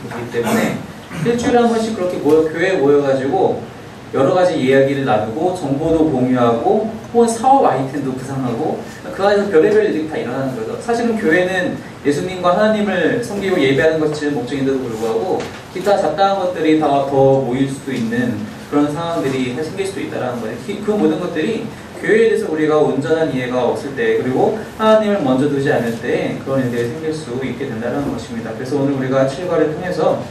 보기 때문에 일주일에 한 번씩 그렇게 교회에 모여가지고 여러 가지 이야기를 나누고 정보도 공유하고 혹은 사업 아이템도 구상하고 그 안에서 별의별 일이 다 일어나는 거죠. 사실은 교회는 예수님과 하나님을 섬기고 예배하는 것이 목적인데도 불구하고 기타 잡다한 것들이 더 모일 수도 있는 그런 상황들이 생길 수도 있다는 거예요. 그 모든 것들이 교회에 대해서 우리가 온전한 이해가 없을 때, 그리고 하나님을 먼저 두지 않을 때 그런 일들이 생길 수 있게 된다는 것입니다. 그래서 오늘 우리가 7과를 통해서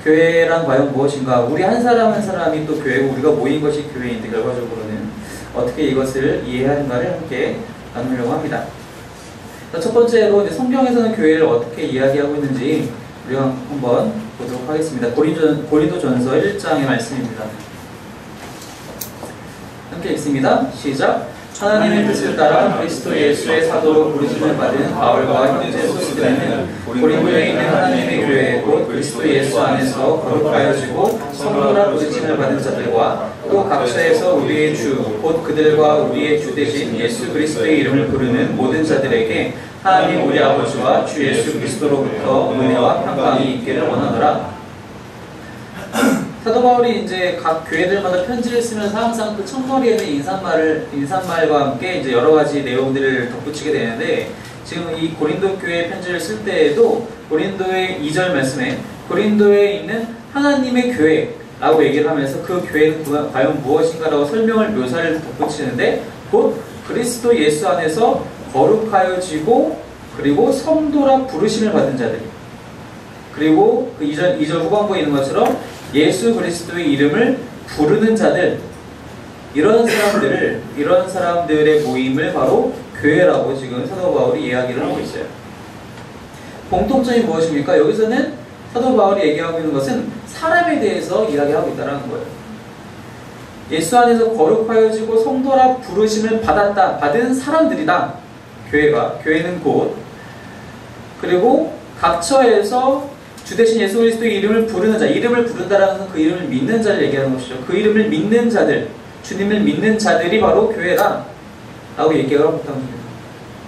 교회란 과연 무엇인가, 우리 한 사람 한 사람이 또 교회고 우리가 모인 것이 교회인데 결과적으로는 어떻게 이것을 이해하는가를 함께 나누려고 합니다. 첫 번째로 이제 성경에서는 교회를 어떻게 이야기하고 있는지 우리가 한번 보도록 하겠습니다. 고린도전서 1장의 말씀입니다. 함께 읽습니다. 시작. 하나님의 뜻을 따라 그리스도 예수의 사도로 부르심을 받은 바울과 형제 소수들에는 고린도에 있는 하나님의 교회 곧 그리스도 예수 안에서 거룩하여지고 성도라 부르심을 받은 자들과 또 각처에서 우리의 주 곧 그들과 우리의 주 대신 예수 그리스도의 이름을 부르는 모든 자들에게 하나님 우리 아버지와 주 예수 그리스도로부터 은혜와 평강이 있기를 원하노라. 사도 바울이 이제 각 교회들마다 편지를 쓰면서 항상 그 첫머리에는 인사말과 함께 이제 여러 가지 내용들을 덧붙이게 되는데, 지금 이 고린도 교회 편지를 쓸 때에도 고린도의 2절 말씀에 고린도에 있는 하나님의 교회라고 얘기를 하면서 그 교회는 과연 무엇인가라고 설명을 묘사를 덧붙이는데, 곧 그리스도 예수 안에서 거룩하여지고 그리고 성도라 부르심을 받은 자들, 그리고 그 2절 후반부에 있는 것처럼 예수 그리스도의 이름을 부르는 자들, 이런 사람들의 모임을 바로 교회라고 지금 사도 바울이 이야기를 하고 있어요. 공통점이 무엇입니까? 여기서는 사도 바울이 얘기하고 있는 것은 사람에 대해서 이야기하고 있다는 거예요. 예수 안에서 거룩하여지고 성도라 부르심을 받은 사람들이다. 교회는 곧. 그리고 각처에서 주 대신 예수 그리스도의 이름을 부르는 자, 이름을 부른다라는 것은 그 이름을 믿는 자를 얘기하는 것이죠. 그 이름을 믿는 자들, 주님을 믿는 자들이 바로 교회다 라고 얘기를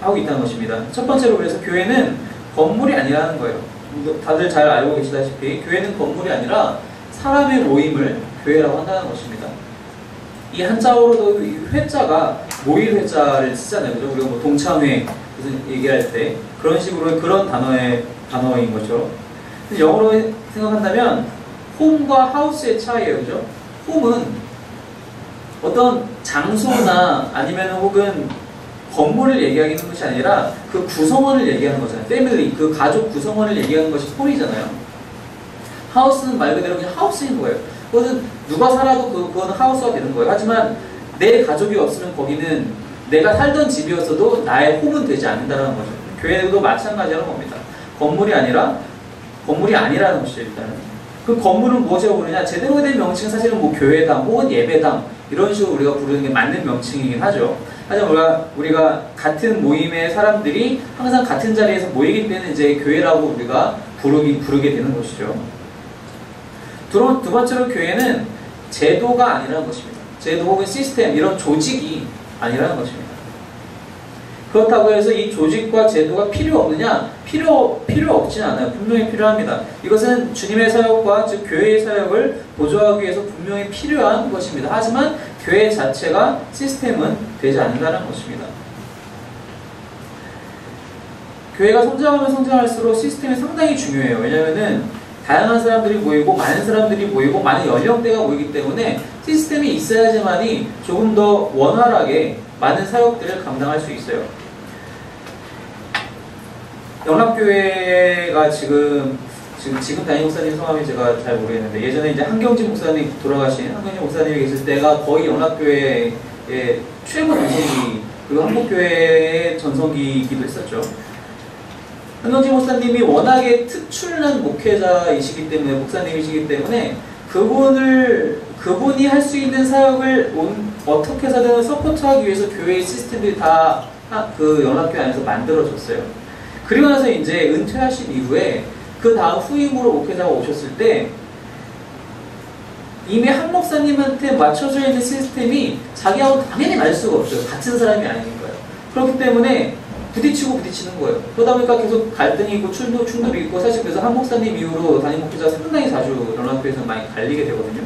하고 있다는 것입니다. 첫 번째로 그래서 교회는 건물이 아니라는 거예요. 다들 잘 알고 계시다시피 교회는 건물이 아니라 사람의 모임을 교회라고 한다는 것입니다. 이 한자어로도 회자가 모일 회자를 쓰잖아요. 그죠? 우리가 뭐 동창회 무슨 얘기할 때 그런 식으로 그런 단어인 거죠. 영어로 생각한다면 홈과 하우스의 차이예요. 그죠? 홈은 어떤 장소나 아니면 혹은 건물을 얘기하는 것이 아니라 그 구성원을 얘기하는 거잖아요. 패밀리, 그 가족 구성원을 얘기하는 것이 홈이잖아요. 하우스는 말 그대로 그냥 하우스인 거예요. 그것은 누가 살아도 그거는 하우스가 되는 거예요. 하지만 내 가족이 없으면 거기는 내가 살던 집이었어도 나의 홈은 되지 않는다는 거죠. 교회도 마찬가지라는 겁니다. 건물이 아니라는 것이죠. 일단은 그 건물은 무엇이라고 부르냐, 제대로 된 명칭은 사실은 뭐 교회당 혹은 예배당 이런 식으로 우리가 부르는 게 맞는 명칭이긴 하죠. 하지만 우리가 같은 모임의 사람들이 항상 같은 자리에서 모이기 때문에 이제 교회라고 우리가 부르게 되는 것이죠. 두 번째로 교회는 제도가 아니라는 것입니다. 제도 혹은 시스템, 이런 조직이 아니라는 것입니다. 그렇다고 해서 이 조직과 제도가 필요 없느냐? 필요 없진 않아요. 분명히 필요합니다. 이것은 주님의 사역과 즉 교회의 사역을 보조하기 위해서 분명히 필요한 것입니다. 하지만 교회 자체가 시스템은 되지 않는다는 것입니다. 교회가 성장하면 성장할수록 시스템이 상당히 중요해요. 왜냐하면은 다양한 사람들이 모이고 많은 사람들이 모이고 많은 연령대가 모이기 때문에 시스템이 있어야지만이 조금 더 원활하게 많은 사역들을 감당할 수 있어요. 영락교회가 지금 담임 목사님 성함이 제가 잘 모르겠는데, 예전에 이제 한경진 목사님 돌아가신 한경진 목사님이 계실 때가 거의 영락교회의 최고 전성기, 그리고 한국교회의 전성기이기도 했었죠. 한경진 목사님이 워낙에 특출난 목회자이시기 때문에, 목사님이시기 때문에 그분이 할 수 있는 사역을 어떻게 해서든 서포트하기 위해서 교회의 시스템들이 다 그 영락교회 안에서 만들어졌어요. 그리고 나서 이제 은퇴하신 이후에 그 다음 후임으로 목회자가 오셨을 때 이미 한 목사님한테 맞춰져 있는 시스템이 자기하고 당연히 맞을 수가 없죠. 같은 사람이 아닌 거예요. 그렇기 때문에 부딪히는 거예요. 그러다 보니까 계속 갈등이 있고 충돌이 있고, 사실 그래서 한 목사님 이후로 담임 목회자가 상당히 자주 연합회에서 많이 갈리게 되거든요.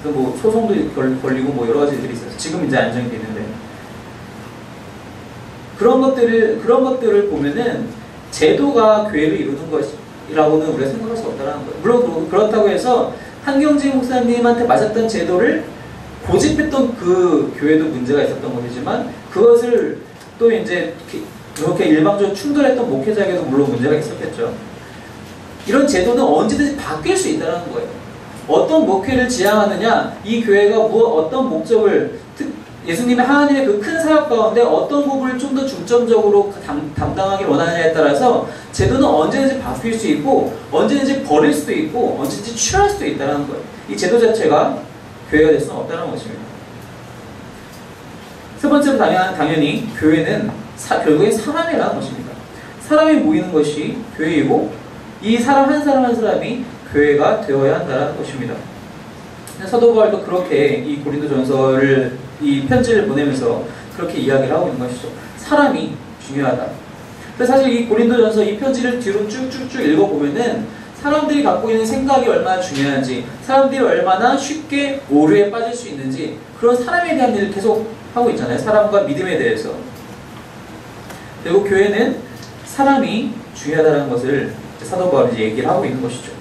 그래서 뭐 소송도 걸리고 뭐 여러 가지들이 있어서 지금 이제 안정이 되는데, 그런 것들을 보면은 제도가 교회를 이루는 것이라고는 우리가 생각할 수 없다는 거예요. 물론 그렇다고 해서 한경지 목사님한테 맞았던 제도를 고집했던 그 교회도 문제가 있었던 것이지만, 그것을 또 이제 그렇게 일방적으로 충돌했던 목회자에게도 물론 문제가 있었겠죠. 이런 제도는 언제든지 바뀔 수 있다는 거예요. 어떤 목회를 지향하느냐, 이 교회가 어떤 목적을, 예수님의 하나님의 그 큰 사역 가운데 어떤 부분을 좀 더 중점적으로 담당하기 원하느냐에 따라서 제도는 언제든지 바뀔 수 있고, 언제든지 버릴 수도 있고, 언제든지 취할 수도 있다는 거예요. 이 제도 자체가 교회가 될 수는 없다는 것입니다. 세 번째로 당연히 교회는 결국엔 사람이라는 것입니다. 사람이 모이는 것이 교회이고, 이 사람 한 사람 한 사람이 교회가 되어야 한다는 것입니다. 사도 바울도 그렇게 이 고린도전서를, 이 편지를 보내면서 그렇게 이야기를 하고 있는 것이죠. 사람이 중요하다. 근데 사실 이 고린도전서 이 편지를 뒤로 쭉쭉쭉 읽어보면은 사람들이 갖고 있는 생각이 얼마나 중요한지, 사람들이 얼마나 쉽게 오류에 빠질 수 있는지, 그런 사람에 대한 일을 계속 하고 있잖아요. 사람과 믿음에 대해서. 그리고 교회는 사람이 중요하다는 것을 사도 바울이 얘기를 하고 있는 것이죠.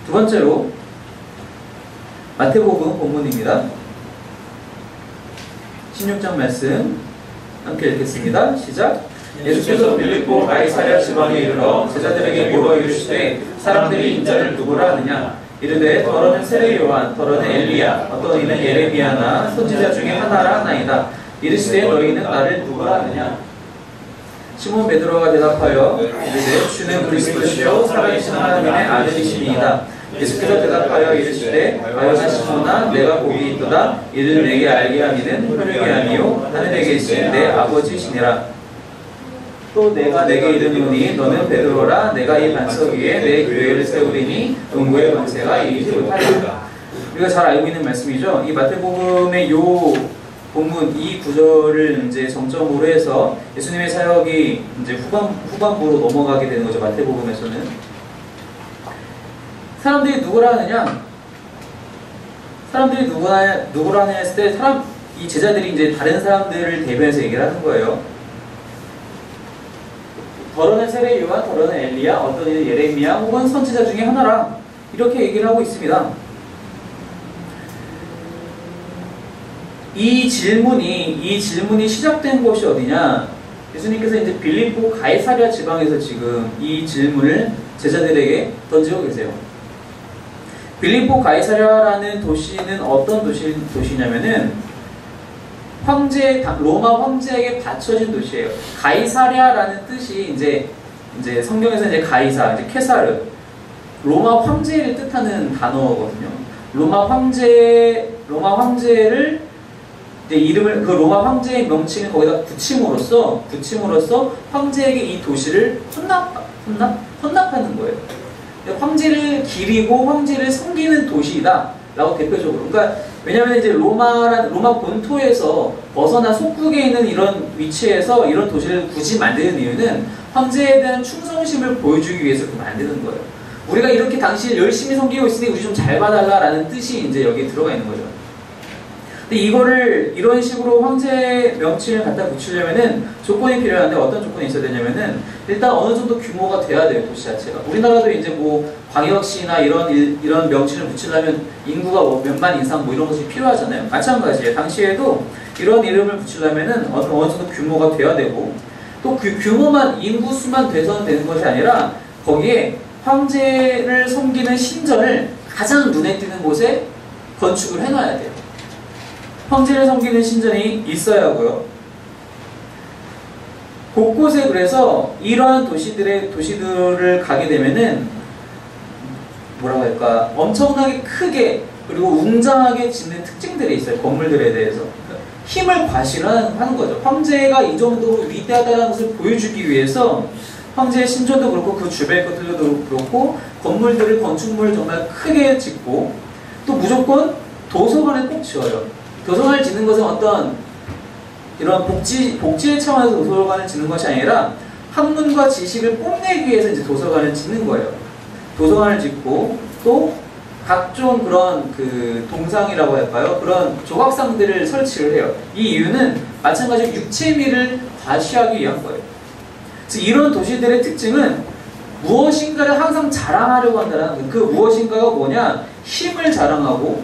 두 번째로 마태복음 본문입니다. 16장 말씀 함께 읽겠습니다. 시작. 예수께서 빌립보 가이사랴 지방에 이르러 제자들에게 물어 이르시되 사람들이 인자를 누구라 하느냐? 이르되 더러는 세례 요한, 더러는 엘리야, 어떤 이는 예레미야나 선지자 중에 하나라 하나이다. 이르시되 너희는 나를 누구라 하느냐? 시몬 베드로가 대답하여 이르되 주는 그리스도시요 살아계신 하나님의 아들이시니이다. 예수께서 대답하여 이르시되 바요나 시몬아 내가 복이 있도다. 이를 내게 알게 하니는 혈육이 아니요 하늘에 계신 내 아버지시니라. 또 내가 내게 이르노니 너는 베드로라. 내가 이 반석 위에 내 교회를 세우리니 음부의 권세가 이기지 못하리라. 우리가 잘 알고 있는 말씀이죠. 이 마태복음의 요 본문 이 구절을 이제 정점으로 해서 예수님의 사역이 이제 후반부로 넘어가게 되는 거죠. 마태복음에서는. 사람들이 누구라 하느냐? 사람들이 누구라 하느냐 했을 때 이 제자들이 이제 다른 사람들을 대변해서 얘기를 하는 거예요. 더러는 세례 요한, 더러는 엘리야, 어떤 이는 예레미야 혹은 선지자 중에 하나라. 이렇게 얘기를 하고 있습니다. 이 질문이 시작된 곳이 어디냐? 예수님께서 이제 빌립보 가이사랴 지방에서 지금 이 질문을 제자들에게 던지고 계세요. 빌립보 가이사랴라는 도시는 어떤 도시냐면은 로마 황제에게 바쳐진 도시예요. 가이사랴라는 뜻이 이제 성경에서 이제 가이사, 이제 케사르, 로마 황제를 뜻하는 단어거든요. 로마 황제를 이제 이름을 그 로마 황제의 명칭을 거기다 붙임으로써 황제에게 이 도시를 헌납하는 거예요. 황제를 기리고 황제를 섬기는 도시이다 라고 대표적으로. 그러니까 왜냐하면 이제 로마 본토에서 벗어난 속국에 있는 이런 위치에서 이런 도시를 굳이 만드는 이유는 황제에 대한 충성심을 보여주기 위해서 그렇게 만드는 거예요. 우리가 이렇게 당신을 열심히 섬기고 있으니 우리 좀 잘 봐달라라는 뜻이 이제 여기에 들어가 있는 거죠. 근데 이거를 이런 식으로 황제 명칭을 갖다 붙이려면은 조건이 필요한데 어떤 조건이 있어야 되냐면은 일단 어느 정도 규모가 돼야 돼요, 도시 자체가. 우리나라도 이제 뭐 광역시나 이런 명칭을 붙이려면 인구가 뭐 몇만 이상 뭐 이런 것이 필요하잖아요. 마찬가지예요. 당시에도 이런 이름을 붙이려면은 어느 정도 규모가 돼야 되고 또 그 규모만 인구 수만 돼서는 되는 것이 아니라 거기에 황제를 섬기는 신전을 가장 눈에 띄는 곳에 건축을 해놔야 돼요. 황제를 섬기는 신전이 있어야 하고요. 곳곳에 그래서 이러한 도시들을 가게 되면은 뭐라고 할까, 엄청나게 크게 그리고 웅장하게 짓는 특징들이 있어요. 건물들에 대해서 힘을 과시하는 거죠. 황제가 이 정도로 위대하다는 것을 보여주기 위해서 황제의 신전도 그렇고 그 주변 것들도 그렇고 건축물을 정말 크게 짓고 또 무조건 도서관을 꼭 지어요. 도서관을 짓는 것은 어떤 이런 복지의 차원에서 도서관을 짓는 것이 아니라 학문과 지식을 뽐내기 위해서 이제 도서관을 짓는 거예요. 도서관을 짓고 또 각종 그런 그 동상이라고 할까요? 그런 조각상들을 설치를 해요. 이 이유는 마찬가지로 육체미를 과시하기 위한 거예요. 즉 이런 도시들의 특징은 무엇인가를 항상 자랑하려고 한다는 거예요. 그 무엇인가가 뭐냐? 힘을 자랑하고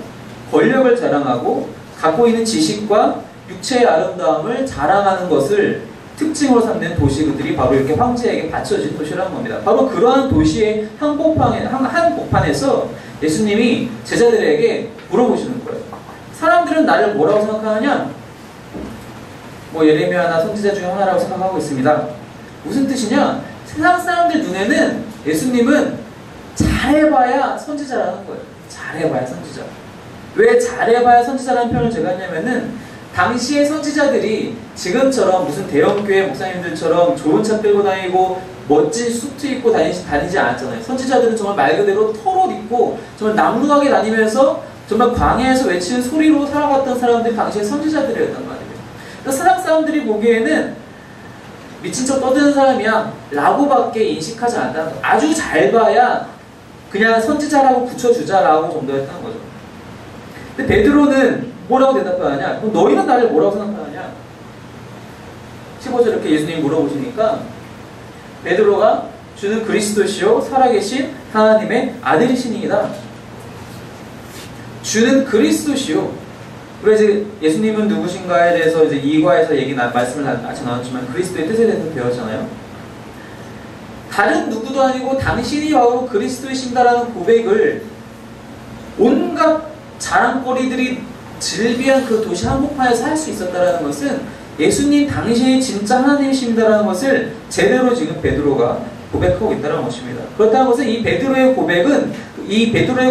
권력을 자랑하고 갖고 있는 지식과 육체의 아름다움을 자랑하는 것을 특징으로 삼는 도시들이 바로 이렇게 황제에게 바쳐진 도시라는 겁니다. 바로 그러한 도시의 한복판에서 예수님이 제자들에게 물어보시는 거예요. 사람들은 나를 뭐라고 생각하느냐? 뭐 예레미야나 선지자 중에 하나라고 생각하고 있습니다. 무슨 뜻이냐? 세상 사람들 눈에는 예수님은 잘해봐야 선지자라는 거예요. 잘해봐야 선지자. 왜 잘해봐야 선지자라는 표현을 제가 했냐면은 당시의 선지자들이 지금처럼 무슨 대형교회 목사님들처럼 좋은 차 끌고 다니고 멋진 수트 입고 다니지 않았잖아요. 선지자들은 정말 말 그대로 털옷 입고 정말 남루하게 다니면서 정말 광야에서 외치는 소리로 살아갔던 사람들이 당시의 선지자들이었단 말이에요. 그래서 세상 사람들이 보기에는 미친 척 떠드는 사람이야 라고밖에 인식하지 않았다는 거예요. 아주 잘 봐야 그냥 선지자라고 붙여주자라고 정도였다는 거죠. 근데 베드로는 뭐라고 대답하느냐? 그럼 너희는 나를 뭐라고 생각하느냐? 15절 이렇게 예수님이 물어보시니까 베드로가 주는 그리스도시요 살아계신 하나님의 아들이시니이다. 주는 그리스도시요. 그래서 이제 예수님은 누구신가에 대해서 이제 2과에서 말씀을 같이 나눴지만 그리스도의 뜻에 대해서 배웠잖아요. 다른 누구도 아니고 당신이 바로 그리스도이신다라는 고백을 온갖 자랑거리들이 즐비한 그 도시 한복판에서 할 수 있었다는 것은 예수님 당신이 진짜 하나님이십니다라는 것을 제대로 지금 베드로가 고백하고 있다는 것입니다. 그렇다는 것은 이 베드로의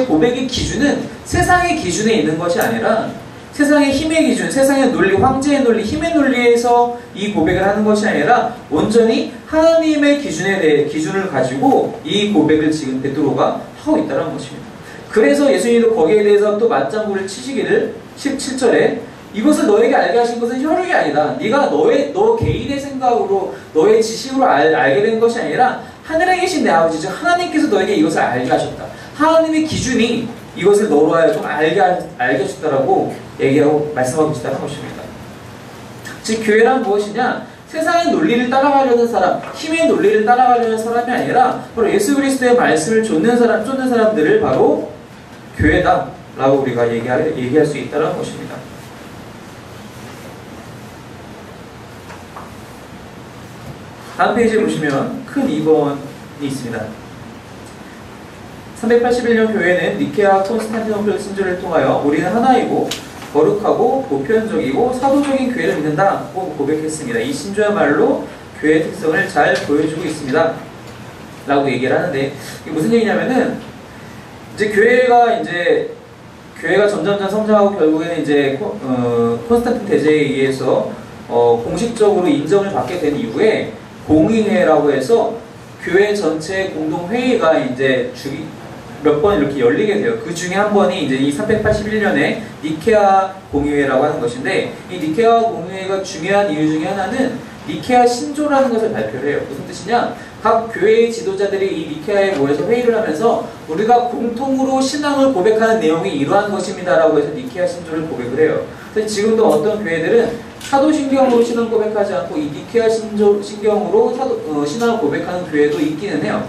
고백의 기준은 세상의 기준에 있는 것이 아니라 세상의 힘의 기준, 세상의 논리, 황제의 논리, 힘의 논리에서 이 고백을 하는 것이 아니라 온전히 하나님의 기준을 가지고 이 고백을 지금 베드로가 하고 있다는 것입니다. 그래서 예수님도 거기에 대해서 또 맞장구를 치시기를 17절에 이것을 너에게 알게 하신 것은 혈육이 아니다. 네가 너 개인의 생각으로 너의 지식으로 알게 된 것이 아니라 하늘에 계신 내 아버지 즉 하나님께서 너에게 이것을 알게 하셨다. 하나님의 기준이 이것을 너로 하여금 알게 하셨다라고 얘기하고 말씀하고 계시다는 것입니다. 즉 교회란 무엇이냐? 세상의 논리를 따라가려는 사람, 힘의 논리를 따라가려는 사람이 아니라 바로 예수 그리스도의 말씀을 쫓는 사람들을 바로 교회다라고 우리가 얘기할 수 있다는 것입니다. 다음 페이지에 보시면 큰 2번이 있습니다. 381년 교회는 니케아 콘스탄티노플 신조를 통하여 우리는 하나이고 거룩하고 보편적이고 사도적인 교회를 믿는다고 고백했습니다. 이 신조야말로 교회의 특성을 잘 보여주고 있습니다. 라고 얘기를 하는데 이게 무슨 얘기냐면은 이제 교회가 점점 성장하고 결국에는 이제 콘스탄틴 대제에 의해서 공식적으로 인정을 받게 된 이후에 공의회라고 해서 교회 전체 공동회의가 이제 몇 번 이렇게 열리게 돼요. 그 중에 한 번이 이제 이 381년에 니케아 공의회라고 하는 것인데 이 니케아 공의회가 중요한 이유 중에 하나는 니케아 신조라는 것을 발표를 해요. 무슨 뜻이냐? 각 교회의 지도자들이 이 니케아에 모여서 회의를 하면서 우리가 공통으로 신앙을 고백하는 내용이 이러한 것입니다라고 해서 니케아 신조를 고백을 해요. 그래서 지금도 어떤 교회들은 사도신경으로 신앙 고백하지 않고 이 니케아 신경으로 신앙을 고백하는 교회도 있기는 해요.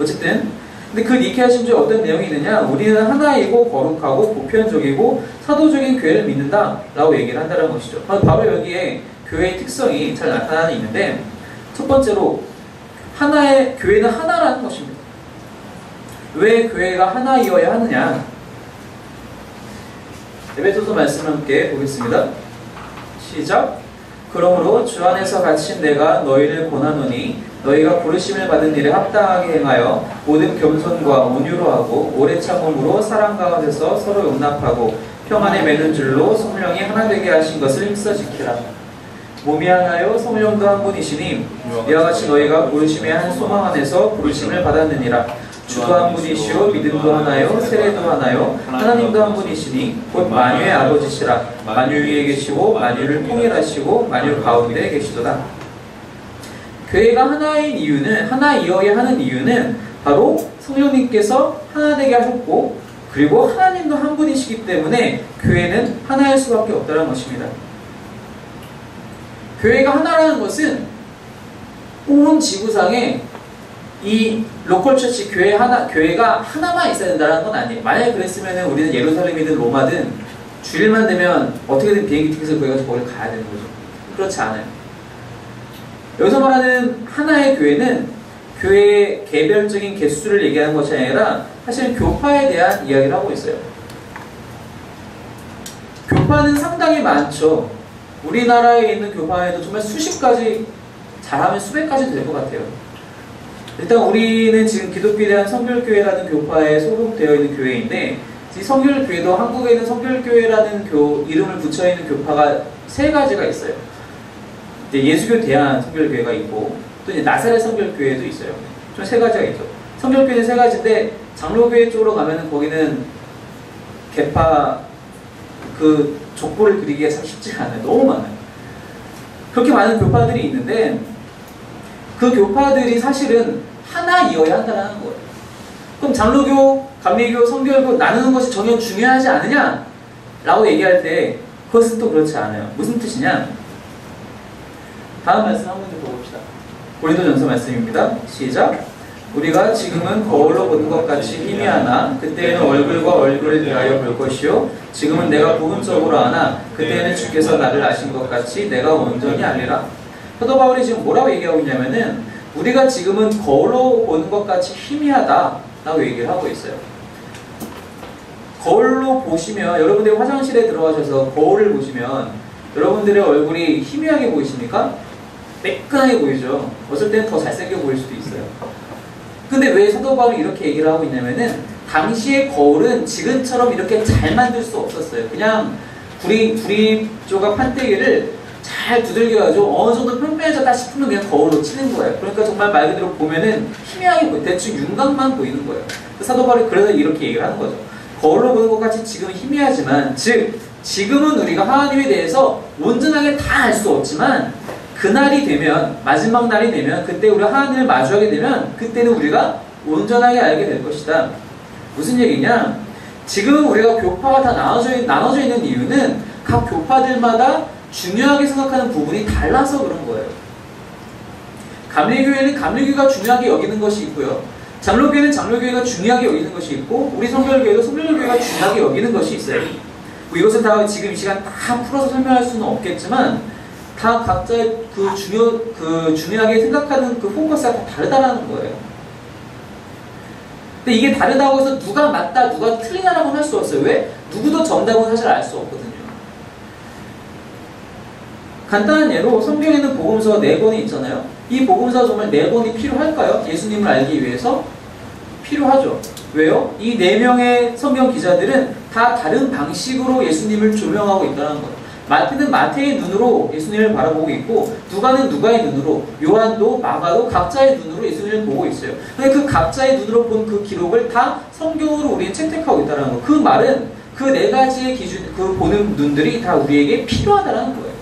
어쨌든 근데 그 니케아 신조에 어떤 내용이 있느냐? 우리는 하나이고 거룩하고 보편적이고 사도적인 교회를 믿는다라고 얘기를 한다는 것이죠. 바로 여기에 교회의 특성이 잘 나타나는 있는데 첫 번째로 교회는 하나라는 것입니다. 왜 교회가 하나이어야 하느냐? 에베소서 말씀을 함께 보겠습니다. 시작! 그러므로 주 안에서 갇힌 내가 너희를 권하노니 너희가 부르심을 받은 일에 합당하게 행하여 모든 겸손과 온유로 하고 오래 참음으로 사랑 가운데서 서로 용납하고 평안에 매는 줄로 성령이 하나 되게 하신 것을 힘써 지키라. 몸이 하나요 성령도 한 분이시니 이와 같이 너희가 부르심의 한 소망 안에서 부르심을 받았느니라. 주도 한 분이시요 믿음도 하나요 세례도 하나요 하나님도 한 분이시니 곧 만유의 아버지시라. 만유 위에 계시고 만유를 통일하시고 만유 가운데 계시도다. 교회가 하나인 이유는, 하나이어야 하는 이유는 바로 성령님께서 하나 되게 하셨고, 그리고 하나님도 한 분이시기 때문에 교회는 하나일 수밖에 없다는 것입니다. 교회가 하나라는 것은 온 지구상에 이 로컬 처치 교회가 하나만 있어야 된다는 건 아니에요. 만약에 그랬으면 우리는 예루살렘이든 로마든 주일만 되면 어떻게든 비행기 티켓을 구해서 거기를 가야 되는 거죠. 그렇지 않아요. 여기서 말하는 하나의 교회는 교회의 개별적인 개수를 얘기하는 것이 아니라 사실 교파에 대한 이야기를 하고 있어요. 교파는 상당히 많죠. 우리나라에 있는 교파에도 정말 수십 가지, 잘하면 수백 가지 될 것 같아요. 일단 우리는 지금 기독교에 대한 성결교회라는 교파에 소속되어 있는 교회인데, 이 성결교회도 한국에 있는 성결교회라는 이름을 붙여있는 교파가 세 가지가 있어요. 예수교 대한 성결교회가 있고, 또 이제 나사렛 성결교회도 있어요. 좀 세 가지가 있죠. 성결교회는 세 가지인데, 장로교회 쪽으로 가면은 거기는 개파 그 족보를 그리기가 참 쉽지가 않아요. 너무 많아요. 그렇게 많은 교파들이 있는데, 그 교파들이 사실은 하나이어야 한다는 거예요. 그럼 장로교, 감리교, 성결교 나누는 것이 전혀 중요하지 않느냐? 라고 얘기할 때 그것은 또 그렇지 않아요. 무슨 뜻이냐? 다음 말씀 한 번 더 봅시다. 고린도전서 말씀입니다. 시작. 우리가 지금은 거울로 보는 것 같이 희미하나 그때에는 얼굴과 얼굴을 대하여 볼 것이요 지금은 내가 부분적으로 아나 그때에는 주께서 나를 아신 것 같이 내가 온전히 알리라. 사도 바울이 지금 뭐라고 얘기하고 있냐면은 우리가 지금은 거울로 보는 것 같이 희미하다 라고 얘기를 하고 있어요. 거울로 보시면, 여러분들이 화장실에 들어가셔서 거울을 보시면 여러분들의 얼굴이 희미하게 보이십니까? 매끈하게 보이죠. 어쩔 때는 더 잘생겨 보일 수도 있어요. 근데 왜 사도 바울이 이렇게 얘기를 하고 있냐면은 당시의 거울은 지금처럼 이렇게 잘 만들 수 없었어요. 그냥 구리 조각 판때기를 잘 두들겨가지고 어느 정도 평평해졌다 싶으면 그냥 거울로 치는 거예요. 그러니까 정말 말 그대로 보면은 희미하게 보여요. 대충 윤곽만 보이는 거예요. 사도 바울이 그래서 이렇게 얘기를 하는 거죠. 거울로 보는 것 같이 지금은 희미하지만, 즉 지금은 우리가 하나님에 대해서 온전하게 다 알 수 없지만 그날이 되면, 마지막 날이 되면, 그때 우리가 하나님을 마주하게 되면 그때는 우리가 온전하게 알게 될 것이다. 무슨 얘기냐? 지금 우리가 교파가 다 나눠져 있는 이유는 각 교파들마다 중요하게 생각하는 부분이 달라서 그런 거예요. 감리교회는 감리교회가 중요하게 여기는 것이 있고요. 장로교회는 장로교회가 중요하게 여기는 것이 있고, 우리 성결교회도 성결교회가 중요하게 여기는 것이 있어요. 뭐 이것을 다 지금 이 시간 다 풀어서 설명할 수는 없겠지만 다 각자의 중요하게 생각하는 그 포커스가 다 다르다라는 거예요. 근데 이게 다르다고 해서 누가 맞다, 누가 틀리다라고는 할 수 없어요. 왜? 누구도 정답은 사실 알 수 없거든요. 간단한 예로 성경에는 복음서 4권이 있잖아요. 이 복음서 정말 4권이 필요할까요? 예수님을 알기 위해서? 필요하죠. 왜요? 이 4명의 성경 기자들은 다 다른 방식으로 예수님을 조명하고 있다는 거예요. 마태는 마태의 눈으로 예수님을 바라보고 있고, 누가는 누가의 눈으로, 요한도 마가도 각자의 눈으로 예수님을 보고 있어요. 근데 그 각자의 눈으로 본 그 기록을 다 성경으로 우리는 채택하고 있다는 거예요. 그 말은 그 4가지의 기준, 그 보는 눈들이 다 우리에게 필요하다는 거예요.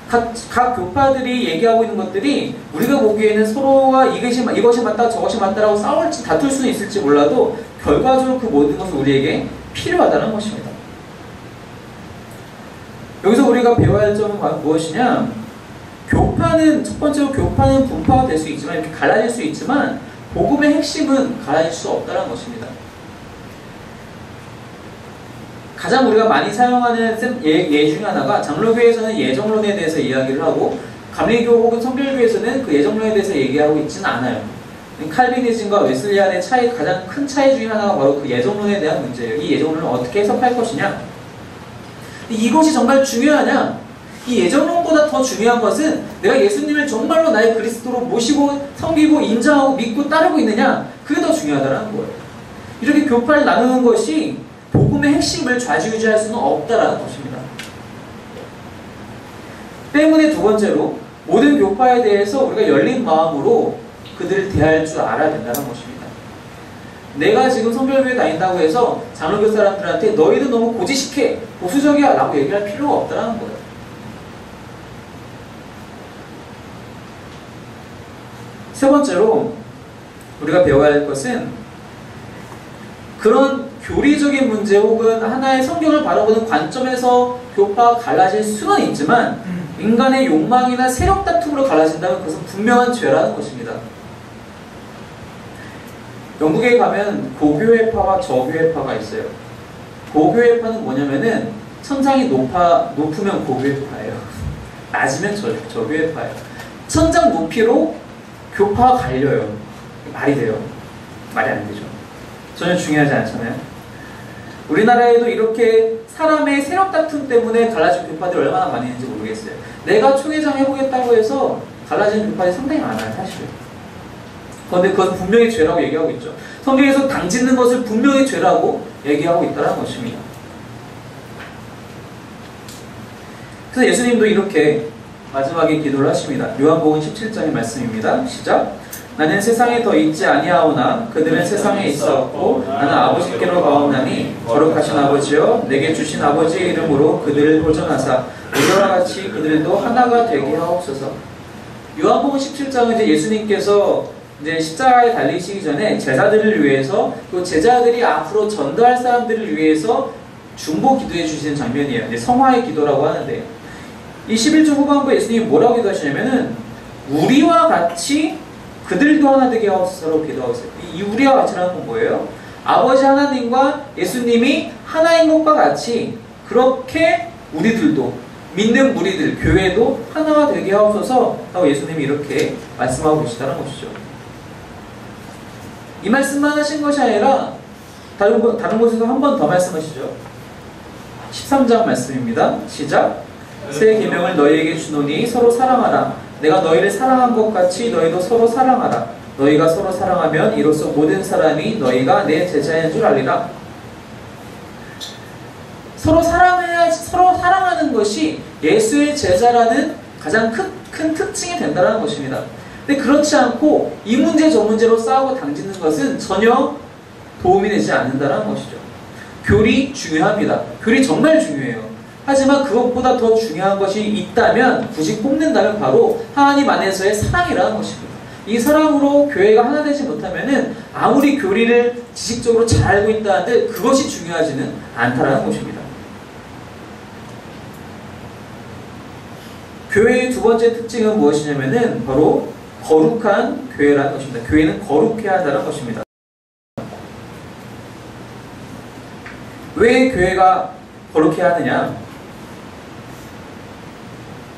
각 교파들이 얘기하고 있는 것들이 우리가 보기에는 서로가 이것이 맞다 저것이 맞다라고 싸울지 다툴 수는 있을지 몰라도 결과적으로 그 모든 것은 우리에게 필요하다는 것입니다. 여기서 우리가 배워야 할 점은 무엇이냐? 교파는, 첫 번째로 교파는 분파가 될 수 있지만, 이렇게 갈라질 수 있지만 복음의 핵심은 갈라질 수 없다는 것입니다. 가장 우리가 많이 사용하는 예 중에 하나가, 장로교에서는 예정론에 대해서 이야기를 하고 감리교 혹은 성결교에서는 그 예정론에 대해서 얘기하고 있지는 않아요. 칼비니즘과 웨슬리안의 가장 큰 차이 중에 하나가 바로 그 예정론에 대한 문제예요. 이 예정론을 어떻게 해석할 것이냐? 이것이 정말 중요하냐? 이 예정론보다 더 중요한 것은 내가 예수님을 정말로 나의 그리스도로 모시고 섬기고 인정하고 믿고 따르고 있느냐? 그게 더 중요하다는 거예요. 이렇게 교파를 나누는 것이 복음의 핵심을 좌지우지할 수는 없다라는 것입니다. 때문에 두 번째로 모든 교파에 대해서 우리가 열린 마음으로 그들을 대할 줄 알아야 된다는 것입니다. 내가 지금 성결교회 다닌다고 해서 장로교 사람들한테 너희는 너무 고지식해, 보수적이야 라고 얘기할 필요가 없다는 거예요. 세 번째로 우리가 배워야 할 것은 그런 교리적인 문제 혹은 하나의 성경을 바라보는 관점에서 교파가 갈라질 수는 있지만 인간의 욕망이나 세력 다툼으로 갈라진다면 그것은 분명한 죄라는 것입니다. 영국에 가면 고교회파와 저교회파가 있어요. 고교회파는 뭐냐면은 천장이 높으면 고교회파예요. 낮으면 저교회파예요. 천장 높이로 교파가 갈려요. 말이 돼요? 말이 안 되죠. 전혀 중요하지 않잖아요. 우리나라에도 이렇게 사람의 세력 다툼 때문에 갈라진 교파들이 얼마나 많이 있는지 모르겠어요. 내가 총회장 해보겠다고 해서 갈라진 교파들이 상당히 많아요, 사실은. 그런데 그것은 분명히 죄라고 얘기하고 있죠. 성경에서 당짓는 것을 분명히 죄라고 얘기하고 있다는 것입니다. 그래서 예수님도 이렇게 마지막에 기도를 하십니다. 요한복음 17장의 말씀입니다. 시작. 나는 세상에 더 있지 아니하오나 그들은 세상에 있사옵고 나는 아버지께로 가옵나니 거룩하신 아버지여 내게 주신 아버지의 이름으로 그들을 보존하사 우리와 같이 그들도 하나가 되게 하옵소서. 요한복음 17장은 이제 예수님께서 이제 십자가에 달리시기 전에 제자들을 위해서 또 제자들이 앞으로 전도할 사람들을 위해서 중보 기도해 주시는 장면이에요. 이제 성화의 기도라고 하는데 이 11조 후반부 예수님이 뭐라고 기도하시냐면은 우리와 같이 그들도 하나 되게 하옵소서로 기도하세요. 이 우리와 같이라는 건 뭐예요? 아버지 하나님과 예수님이 하나인 것과 같이 그렇게 우리들도 믿는 무리들, 교회도 하나가 되게 하옵소서 하고 예수님이 이렇게 말씀하고 계시다는 것이죠. 이 말씀만 하신 것이 아니라 다른 곳에서 한 번 더 말씀하시죠. 13장 말씀입니다. 시작. 새 계명을 너희에게 주노니 서로 사랑하라. 내가 너희를 사랑한 것 같이 너희도 서로 사랑하라. 너희가 서로 사랑하면 이로써 모든 사람이 너희가 내 제자인 줄 알리라. 서로 사랑하는 것이 예수의 제자라는 가장 큰 특징이 된다는 것입니다. 근데 그렇지 않고 이 문제 저 문제로 싸우고 당짓는 것은 전혀 도움이 되지 않는다는 것이죠. 교리 중요합니다. 교리 정말 중요해요. 하지만 그것보다 더 중요한 것이 있다면, 굳이 꼽는다면 바로 하나님 안에서의 사랑이라는 것입니다. 이 사랑으로 교회가 하나 되지 못하면은 아무리 교리를 지식적으로 잘 알고 있다 한들 그것이 중요하지는 않다라는 것입니다. 교회의 두 번째 특징은 무엇이냐면은 바로 거룩한 교회라는 것입니다. 교회는 거룩해야 한다는 것입니다. 왜 교회가 거룩해야 하느냐?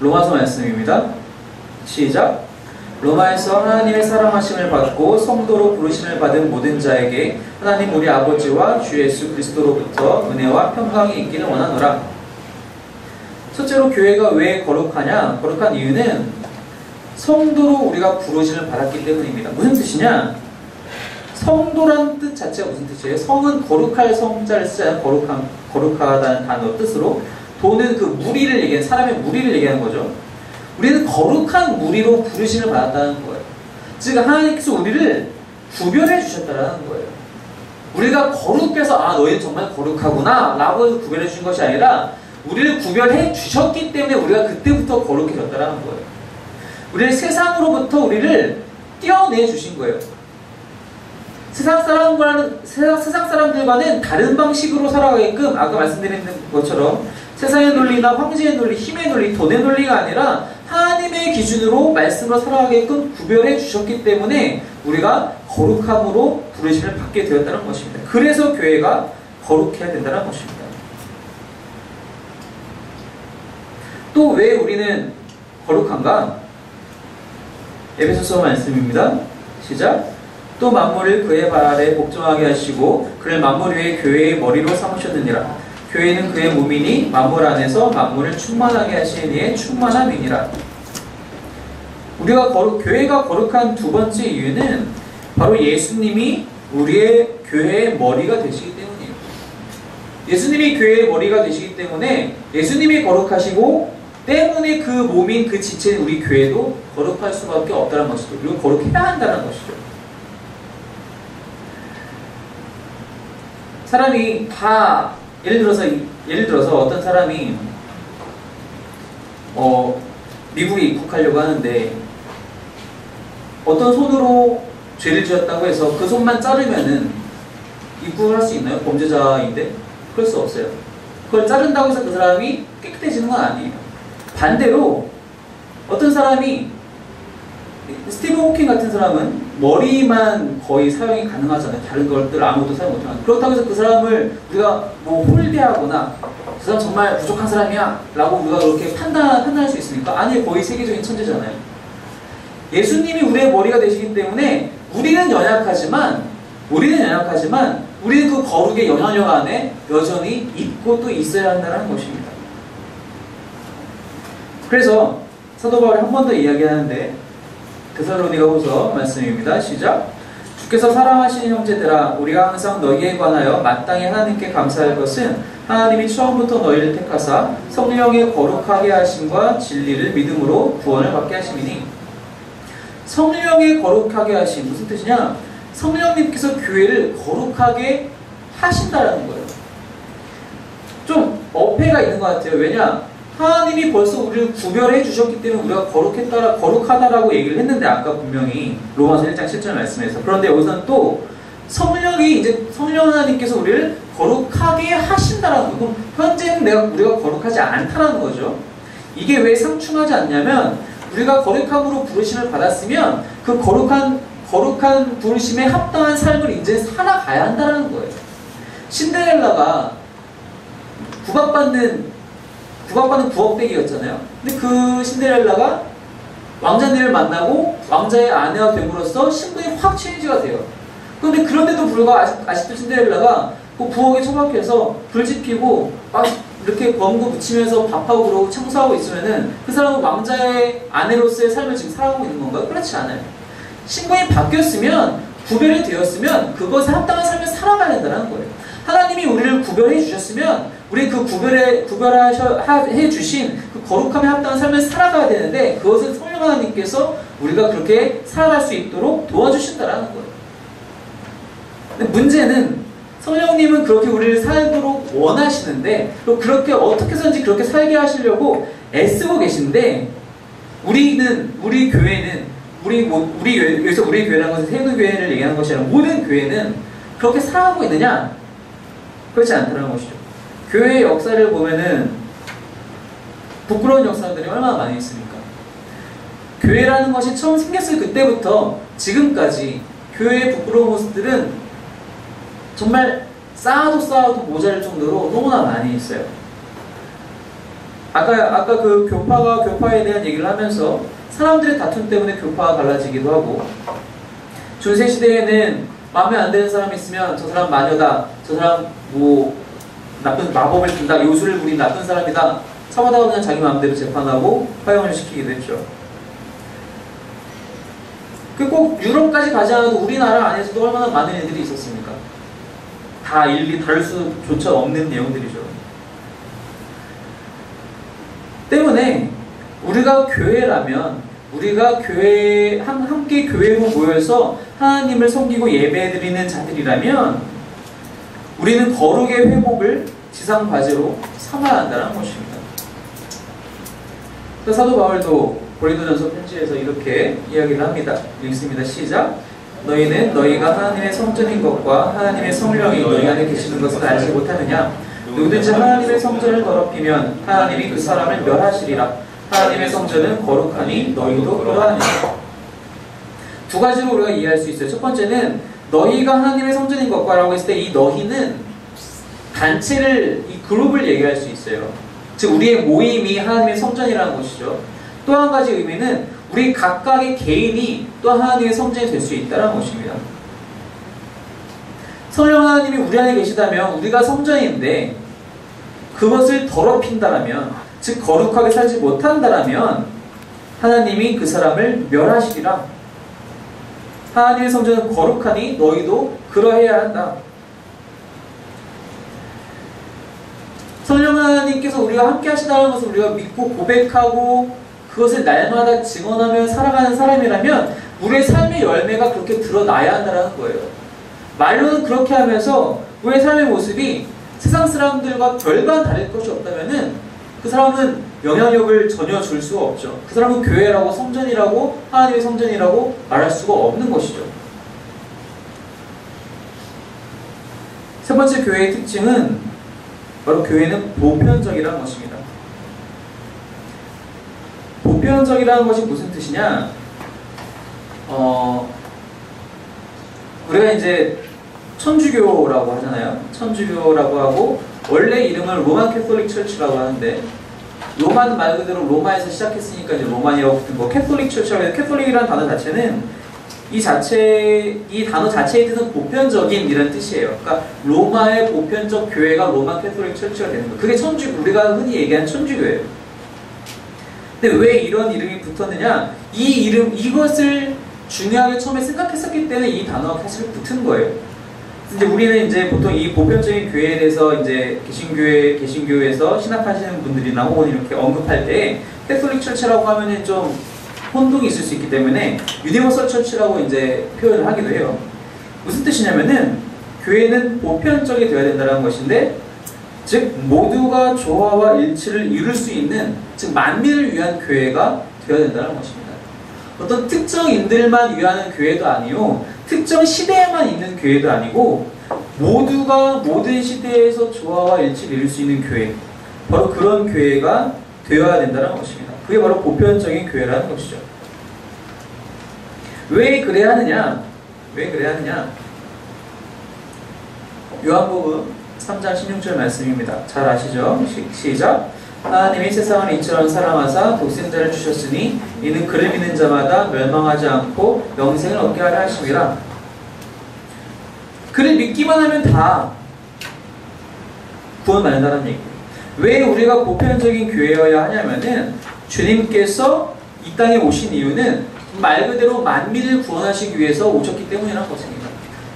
로마서 말씀입니다. 시작. 로마에서 하나님의 사랑하심을 받고 성도로 부르심을 받은 모든 자에게 하나님 우리 아버지와 주 예수 그리스도로부터 은혜와 평강이 있기를 원하노라. 첫째로 교회가 왜 거룩하냐? 거룩한 이유는 성도로 우리가 부르심을 받았기 때문입니다. 무슨 뜻이냐? 성도란 뜻 자체가 무슨 뜻이에요? 성은 거룩할 성자를 쓰잖아요. 거룩하다는 단어 뜻으로. 도는 그 무리를 얘기하는, 사람의 무리를 얘기하는 거죠. 우리는 거룩한 무리로 부르심을 받았다는 거예요. 즉 하나님께서 우리를 구별해 주셨다는 거예요. 우리가 거룩해서 너희는 정말 거룩하구나 라고 해서 구별해 주신 것이 아니라 우리를 구별해 주셨기 때문에 우리가 그때부터 거룩해졌다는 거예요. 우리를 세상으로부터 우리를 떼어내 주신 거예요. 세상 사람들과는 다른 방식으로 살아가게끔, 아까 말씀드린 것처럼 세상의 논리나 황제의 논리, 힘의 논리, 돈의 논리가 아니라 하나님의 기준으로 말씀으로 살아가게끔 구별해 주셨기 때문에 우리가 거룩함으로 부르심을 받게 되었다는 것입니다. 그래서 교회가 거룩해야 된다는 것입니다. 또 왜 우리는 거룩한가? 에베소서 말씀입니다. 시작. 또 만물을 그의 발 아래 복종하게 하시고 그를 만물 위에 교회의 머리로 삼으셨느니라. 교회는 그의 몸이니 만물 안에서 만물을 충만하게 하시는 이의 충만함이니라. 교회가 거룩한 두 번째 이유는 바로 예수님이 우리의 교회의 머리가 되시기 때문이에요. 예수님이 교회의 머리가 되시기 때문에 예수님이 거룩하시고 때문에 그 몸인 그 지체인 우리 교회도 거룩할 수밖에 없다는 것이죠. 그리고 거룩해야 한다는 것이죠. 사람이 다 예를 들어서 어떤 사람이 미국에 입국하려고 하는데 어떤 손으로 죄를 지었다고 해서 그 손만 자르면은 입국을 할 수 있나요? 범죄자인데? 그럴 수 없어요. 그걸 자른다고 해서 그 사람이 깨끗해지는 건 아니에요. 반대로 어떤 사람이 스티븐 호킹 같은 사람은 머리만 거의 사용이 가능하잖아요. 다른 것들 아무것도 사용 못하는. 그렇다고 해서 그 사람을 우리가 뭐 홀대하거나 그 사람 정말 부족한 사람이야 라고 우리가 그렇게 판단할 수 있습니까? 아니, 거의 세계적인 천재잖아요. 예수님이 우리의 머리가 되시기 때문에 우리는 연약하지만 우리는 그 거룩의 영향력 안에 여전히 있고 또 있어야 한다는 것입니다. 그래서 사도 바울이 한 번 더 이야기하는데 데살로니가후서 말씀입니다. 시작. 주께서 사랑하시는 형제들아, 우리가 항상 너희에 관하여 마땅히 하나님께 감사할 것은 하나님이 처음부터 너희를 택하사 성령의 거룩하게 하심과 진리를 믿음으로 구원을 받게 하심이니. 성령의 거룩하게 하심, 무슨 뜻이냐? 성령님께서 교회를 거룩하게 하신다라는 거예요. 좀 어폐가 있는 것 같아요. 왜냐? 하나님이 벌써 우리를 구별해 주셨기 때문에 우리가 거룩하다라고 얘기를 했는데, 아까 분명히 로마서 1장 7절 말씀에서. 그런데 여기서는 또 성령이 이제 성령 하나님께서 우리를 거룩하게 하신다라는 거고, 현재는 우리가 거룩하지 않다라는 거죠. 이게 왜 상충하지 않냐면, 우리가 거룩함으로 부르심을 받았으면 그 거룩한 부르심에 합당한 삶을 이제 살아가야 한다는 거예요. 신데렐라가 구박받는 구억대기였잖아요. 근데 그 신데렐라가 왕자님을 만나고 왕자의 아내가 됨으로써 신분이 확 체인지가 돼요. 그런데 그런데도 불구하고 아직도 신데렐라가 그 부엌에 처박혀서 불 지피고 막 이렇게 검고 붙이면서 밥하고 그러고 청소하고 있으면은 그 사람은 왕자의 아내로서의 삶을 지금 살아가고 있는 건가요? 그렇지 않아요. 신분이 바뀌었으면, 구별이 되었으면 그것에 합당한 삶을 살아가야 된다는 거예요. 하나님이 우리를 구별해 주셨으면 우리 그 구별해 주신 그 거룩함에 합당한 삶을 살아가야 되는데, 그것은 성령 하나님께서 우리가 그렇게 살아갈 수 있도록 도와주신다라는 거예요. 근데 문제는 성령님은 그렇게 우리를 살도록 원하시는데, 그렇게 어떻게 해서든지 그렇게 살게 하시려고 애쓰고 계신데, 우리 교회는 여기서 우리 교회라는 것은 세도 교회를 얘기하는 것이 아니라 모든 교회는 그렇게 살아가고 있느냐? 그렇지 않다는 것이죠. 교회의 역사를 보면은 부끄러운 역사들이 얼마나 많이 있습니까? 교회라는 것이 처음 생겼을 그때부터 지금까지 교회의 부끄러운 모습들은 정말 쌓아도 모자랄 정도로 너무나 많이 있어요. 아까 그 교파에 대한 얘기를 하면서 사람들의 다툼 때문에 교파가 갈라지기도 하고, 중세시대에는 마음에 안 드는 사람이 있으면 저 사람 마녀다, 저 사람 뭐 나쁜 마법을 든다, 요술을 부린 나쁜 사람이다, 참아다가 그냥 자기 마음대로 재판하고 화형을 시키기도 했죠. 그 꼭 유럽까지 가지 않아도 우리나라 안에서도 얼마나 많은 일들이 있었습니까? 다 일일이 다룰 수조차 없는 내용들이죠. 때문에 우리가 교회라면, 우리가 함께 교회로 모여서 하나님을 섬기고 예배드리는 자들이라면, 우리는 거룩의 회복을 지상 과제로 삼아야 한다는 것입니다. 사도 바울도 고린도전서 편지에서 이렇게 이야기를 합니다. 읽습니다. 시작. 너희는 너희가 하나님의 성전인 것과 하나님의 성령이 너희 안에 계시는 것을 알지 못하느냐? 누구든지 하나님의 성전을 더럽히면 하나님이 그 사람을 멸하시리라. 하나님의 성전은 거룩하니 너희도 그러하니라. 두 가지로 우리가 이해할 수 있어요. 첫 번째는 너희가 하나님의 성전인 것과 라고 했을 때, 이 너희는 단체를, 이 그룹을 얘기할 수 있어요. 즉 우리의 모임이 하나님의 성전이라는 것이죠. 또 한 가지 의미는 우리 각각의 개인이 또 하나님의 성전이 될 수 있다는 것입니다. 성령 하나님이 우리 안에 계시다면 우리가 성전인데, 그것을 더럽힌다라면, 즉 거룩하게 살지 못한다라면 하나님이 그 사람을 멸하시리라. 하나님의 성전은 거룩하니 너희도 그러해야 한다. 성령 하나님께서 우리와 함께 하시다는 것을 우리가 믿고 고백하고 그것을 날마다 증언하며 살아가는 사람이라면 우리의 삶의 열매가 그렇게 드러나야 한다는 거예요. 말로는 그렇게 하면서 우리의 삶의 모습이 세상 사람들과 별반 다를 것이 없다면은 그 사람은 영향력을 전혀 줄 수가 없죠. 그 사람은 교회라고 성전이라고 하나님의 성전이라고 말할 수가 없는 것이죠. 세 번째 교회의 특징은 바로 교회는 보편적이라는 것입니다. 보편적이라는 것이 무슨 뜻이냐? 우리가 이제 천주교라고 하잖아요. 천주교라고 하고 원래 이름은 로만 캐톨릭 철치라고 하는데 로마는 말 그대로 로마에서 시작했으니까 이제 로만이라고 붙은 거 캐톨릭 철치라고 해서 캐톨릭이라는 단어 자체는 이 단어 자체의 뜻은 보편적인 이런 뜻이에요. 그러니까 로마의 보편적 교회가 로만 캐톨릭 철치가 되는 거예요. 그게 우리가 흔히 얘기하는 천주교예요. 근데 왜 이런 이름이 붙었느냐? 이것을 중요하게 처음에 생각했었기 때문에 이 단어가 사실 붙은 거예요. 이제 우리는 이제 보통 이 보편적인 교회에 대해서 이제 개신교에서 신학하시는 분들이나 혹은 이렇게 언급할 때 캐톨릭 철치라고 하면은 좀 혼동이 있을 수 있기 때문에 유니버설 철치라고 이제 표현을 하기도 해요. 무슨 뜻이냐면은 교회는 보편적이 되어야 된다는 것인데, 즉 모두가 조화와 일치를 이룰 수 있는, 즉 만민을 위한 교회가 되어야 된다는 것입니다. 어떤 특정인들만 위하는 교회도 아니요, 특정 시대에만 있는 교회도 아니고 모두가 모든 시대에서 조화와 일치를 이룰 수 있는 교회, 바로 그런 교회가 되어야 된다는 것입니다. 그게 바로 보편적인 교회라는 것이죠. 왜 그래야 하느냐? 요한복음 3장 16절 말씀입니다. 잘 아시죠? 시작. 하나님이 세상을 이처럼 사랑하사 독생자를 주셨으니 이는 그를 믿는 자마다 멸망하지 않고 영생을 얻게 하려 하심이라. 그를 믿기만 하면 다 구원받는다는 얘기예요. 왜 우리가 보편적인 교회여야 하냐면은 주님께서 이 땅에 오신 이유는 말 그대로 만민을 구원하시기 위해서 오셨기 때문이라는 것입니다.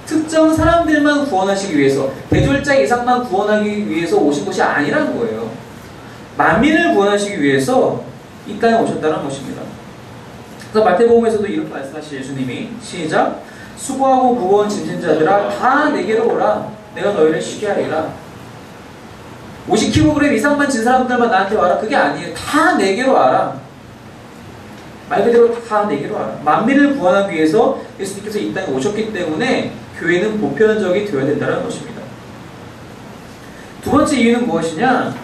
특정 사람들만 구원하시기 위해서, 대졸자 이상만 구원하기 위해서 오신 것이 아니라는 거예요. 만민을 구원하시기 위해서 이 땅에 오셨다는 것입니다. 그래서 마태복음에서도 이렇게 말씀하시죠. 예수님이 시작. 수고하고 무거운 짐진 자들아 다 내게로 오라. 내가 너희를 쉬게 하리라. 50kg 이상만 진 사람들만 나한테 와라. 그게 아니에요. 다 내게로 와라. 말 그대로 다 내게로 와라. 만민을 구원하기 위해서 예수님께서 이 땅에 오셨기 때문에 교회는 보편적이 되어야 된다는 것입니다. 두 번째 이유는 무엇이냐?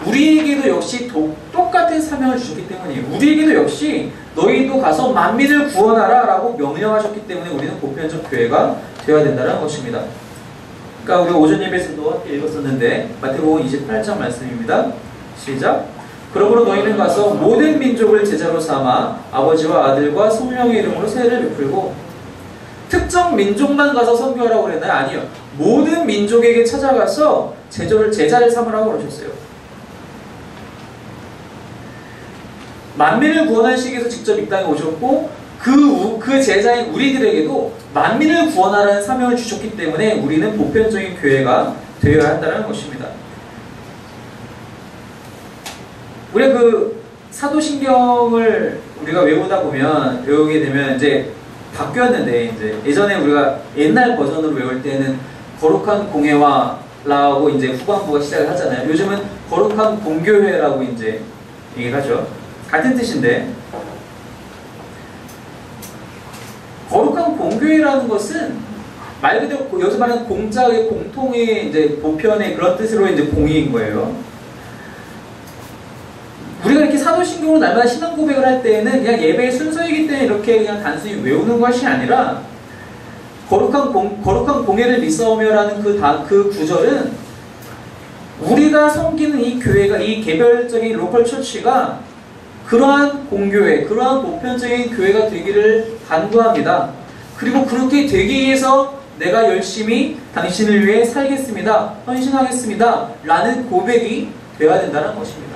우리에게도 역시 똑같은 사명을 주셨기 때문이에요. 우리에게도 역시 너희도 가서 만민을 구원하라 라고 명령하셨기 때문에 우리는 보편적 교회가 되어야 된다는 것입니다. 그러니까 우리가 오전 예배에서도 함께 읽었었는데 마태복음 28장 말씀입니다. 시작. 그러므로 너희는 가서 모든 민족을 제자로 삼아 아버지와 아들과 성령의 이름으로 세례를 베풀고. 특정 민족만 가서 선교하라고 그랬나요? 아니요. 모든 민족에게 찾아가서 제자를 삼으라고 그러셨어요. 만민을 구원하시기 위해서 직접 이 땅에 오셨고 그 제자인 우리들에게도 만민을 구원하라는 사명을 주셨기 때문에 우리는 보편적인 교회가 되어야 한다는 것입니다. 우리가 그 사도신경을 우리가 배우게 되면 이제 바뀌었는데, 이제 예전에 우리가 옛날 버전으로 외울 때는 거룩한 공회와라고 이제 후반부가 시작을 하잖아요. 요즘은 거룩한 공교회라고 이제 얘기를 하죠. 같은 뜻인데, 거룩한 공교회라는 것은 말 그대로 여기서 말하는 공자의 공통의 이제 보편의 그런 뜻으로 이제 공의인 거예요. 우리가 이렇게 사도신경으로 날마다 신앙 고백을 할 때에는 그냥 예배의 순서이기 때문에 이렇게 그냥 단순히 외우는 것이 아니라 거룩한 공회를 믿사오며라는 그 구절은 우리가 섬기는 이 교회가, 이 개별적인 로컬 처치가 그러한 공교회, 그러한 보편적인 교회가 되기를 간구합니다. 그리고 그렇게 되기 위해서 내가 열심히 당신을 위해 살겠습니다. 헌신하겠습니다. 라는 고백이 되어야 된다는 것입니다.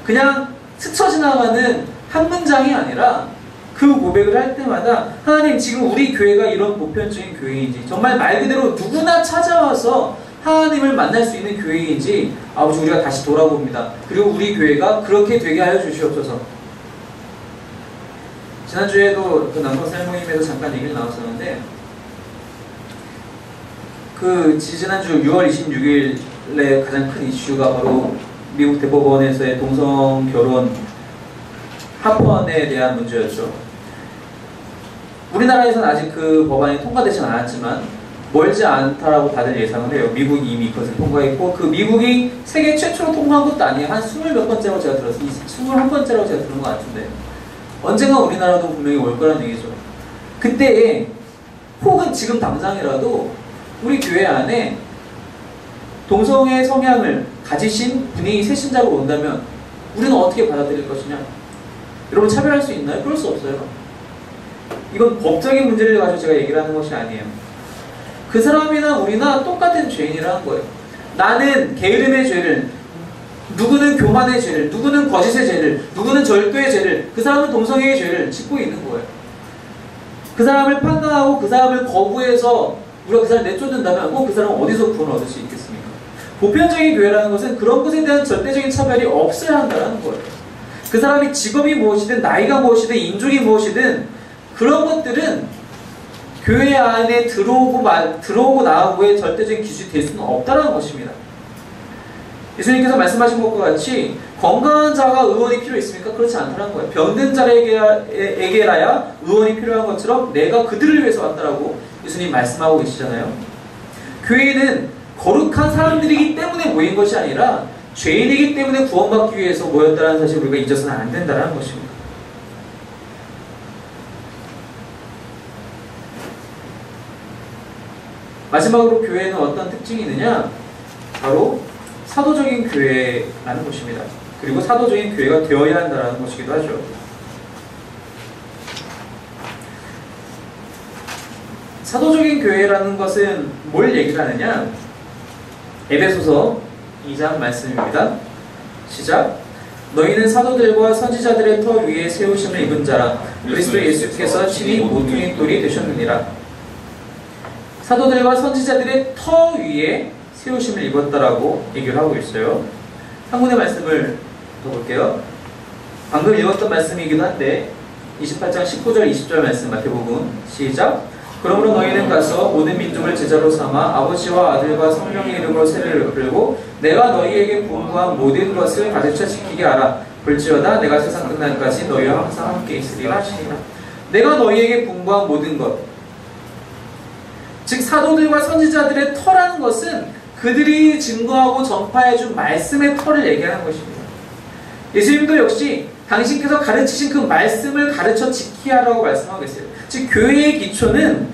그냥 스쳐 지나가는 한 문장이 아니라 그 고백을 할 때마다 하나님, 지금 우리 교회가 이런 보편적인 교회인지, 정말 말 그대로 누구나 찾아와서 하나님을 만날 수 있는 교회인지 아버지 우리가 다시 돌아봅니다. 그리고 우리 교회가 그렇게 되게 하여 주시옵소서. 지난주에도 그 남성사회 모임에서 잠깐 얘기를 나왔었는데 지난주 6월 26일에 가장 큰 이슈가 바로 미국 대법원에서의 동성 결혼 합헌에 대한 문제였죠. 우리나라에서는 아직 그 법안이 통과되지 않았지만 멀지 않다라고 다들 예상을 해요. 미국이 이미 그것을 통과했고 그 미국이 세계 최초로 통과한 것도 아니에요. 한 20몇 번째라고 제가 들었어요. 21번째라고 제가 들은 것 같은데 언젠가 우리나라도 분명히 올 거란 얘기죠. 그때에 혹은 지금 당장이라도 우리 교회 안에 동성애 성향을 가지신 분이 새신자로 온다면 우리는 어떻게 받아들일 것이냐? 여러분 차별할 수 있나요? 그럴 수 없어요. 이건 법적인 문제를 가지고 제가 얘기를 하는 것이 아니에요. 그 사람이나 우리나 똑같은 죄인이라는 거예요. 나는 게으름의 죄를, 누구는 교만의 죄를, 누구는 거짓의 죄를, 누구는 절도의 죄를, 그 사람은 동성애의 죄를 짓고 있는 거예요. 그 사람을 판단하고 그 사람을 거부해서 우리가 그 사람을 내쫓는다면 그 사람은 어디서 구원을 얻을 수 있겠습니까? 보편적인 교회라는 것은 그런 것에 대한 절대적인 차별이 없어야 한다는 거예요. 그 사람이 직업이 무엇이든 나이가 무엇이든 인종이 무엇이든 그런 것들은 교회 안에 들어오고 나오고의 절대적인 기준이 될 수는 없다는 것입니다. 예수님께서 말씀하신 것과 같이 건강한 자가 의원이 필요 있습니까? 그렇지 않다는 거예요. 병든 자에게라야 의원이 필요한 것처럼 내가 그들을 위해서 왔다라고 예수님 말씀하고 계시잖아요. 교회는 거룩한 사람들이기 때문에 모인 것이 아니라 죄인이기 때문에 구원받기 위해서 모였다는 사실을 우리가 잊어서는 안 된다는 것입니다. 마지막으로 교회는 어떤 특징이 있느냐? 바로 사도적인 교회라는 것입니다. 그리고 사도적인 교회가 되어야 한다는 것이기도 하죠. 사도적인 교회라는 것은 뭘 얘기를 하느냐? 에베소서 2장 말씀입니다. 시작. 너희는 사도들과 선지자들의 터 위에 세우심을 입은 자라 그리스도 예수께서 친히 모퉁이 돌이 되셨느니라. 사도들과 선지자들의 터 위에 세우심을 입었다라고 얘기를 하고 있어요. 한 군데 말씀을 더 볼게요. 방금 읽었던 말씀이기도 한데 28장 19절 20절 말씀 마태복음 시작. 그러므로 너희는 가서 모든 민족을 제자로 삼아 아버지와 아들과 성령의 이름으로 세례를 베풀고 내가 너희에게 분부한 모든 것을 가르쳐 지키게 하라. 볼지어다 내가 세상 끝날까지 너희와 항상 함께 있으리라 하시니라. 내가 너희에게 분부한 모든 것, 즉 사도들과 선지자들의 터라는 것은 그들이 증거하고 전파해준 말씀의 터를 얘기하는 것입니다. 예수님도 역시 당신께서 가르치신 그 말씀을 가르쳐 지키게 하라고 말씀하고 계세요. 즉 교회의 기초는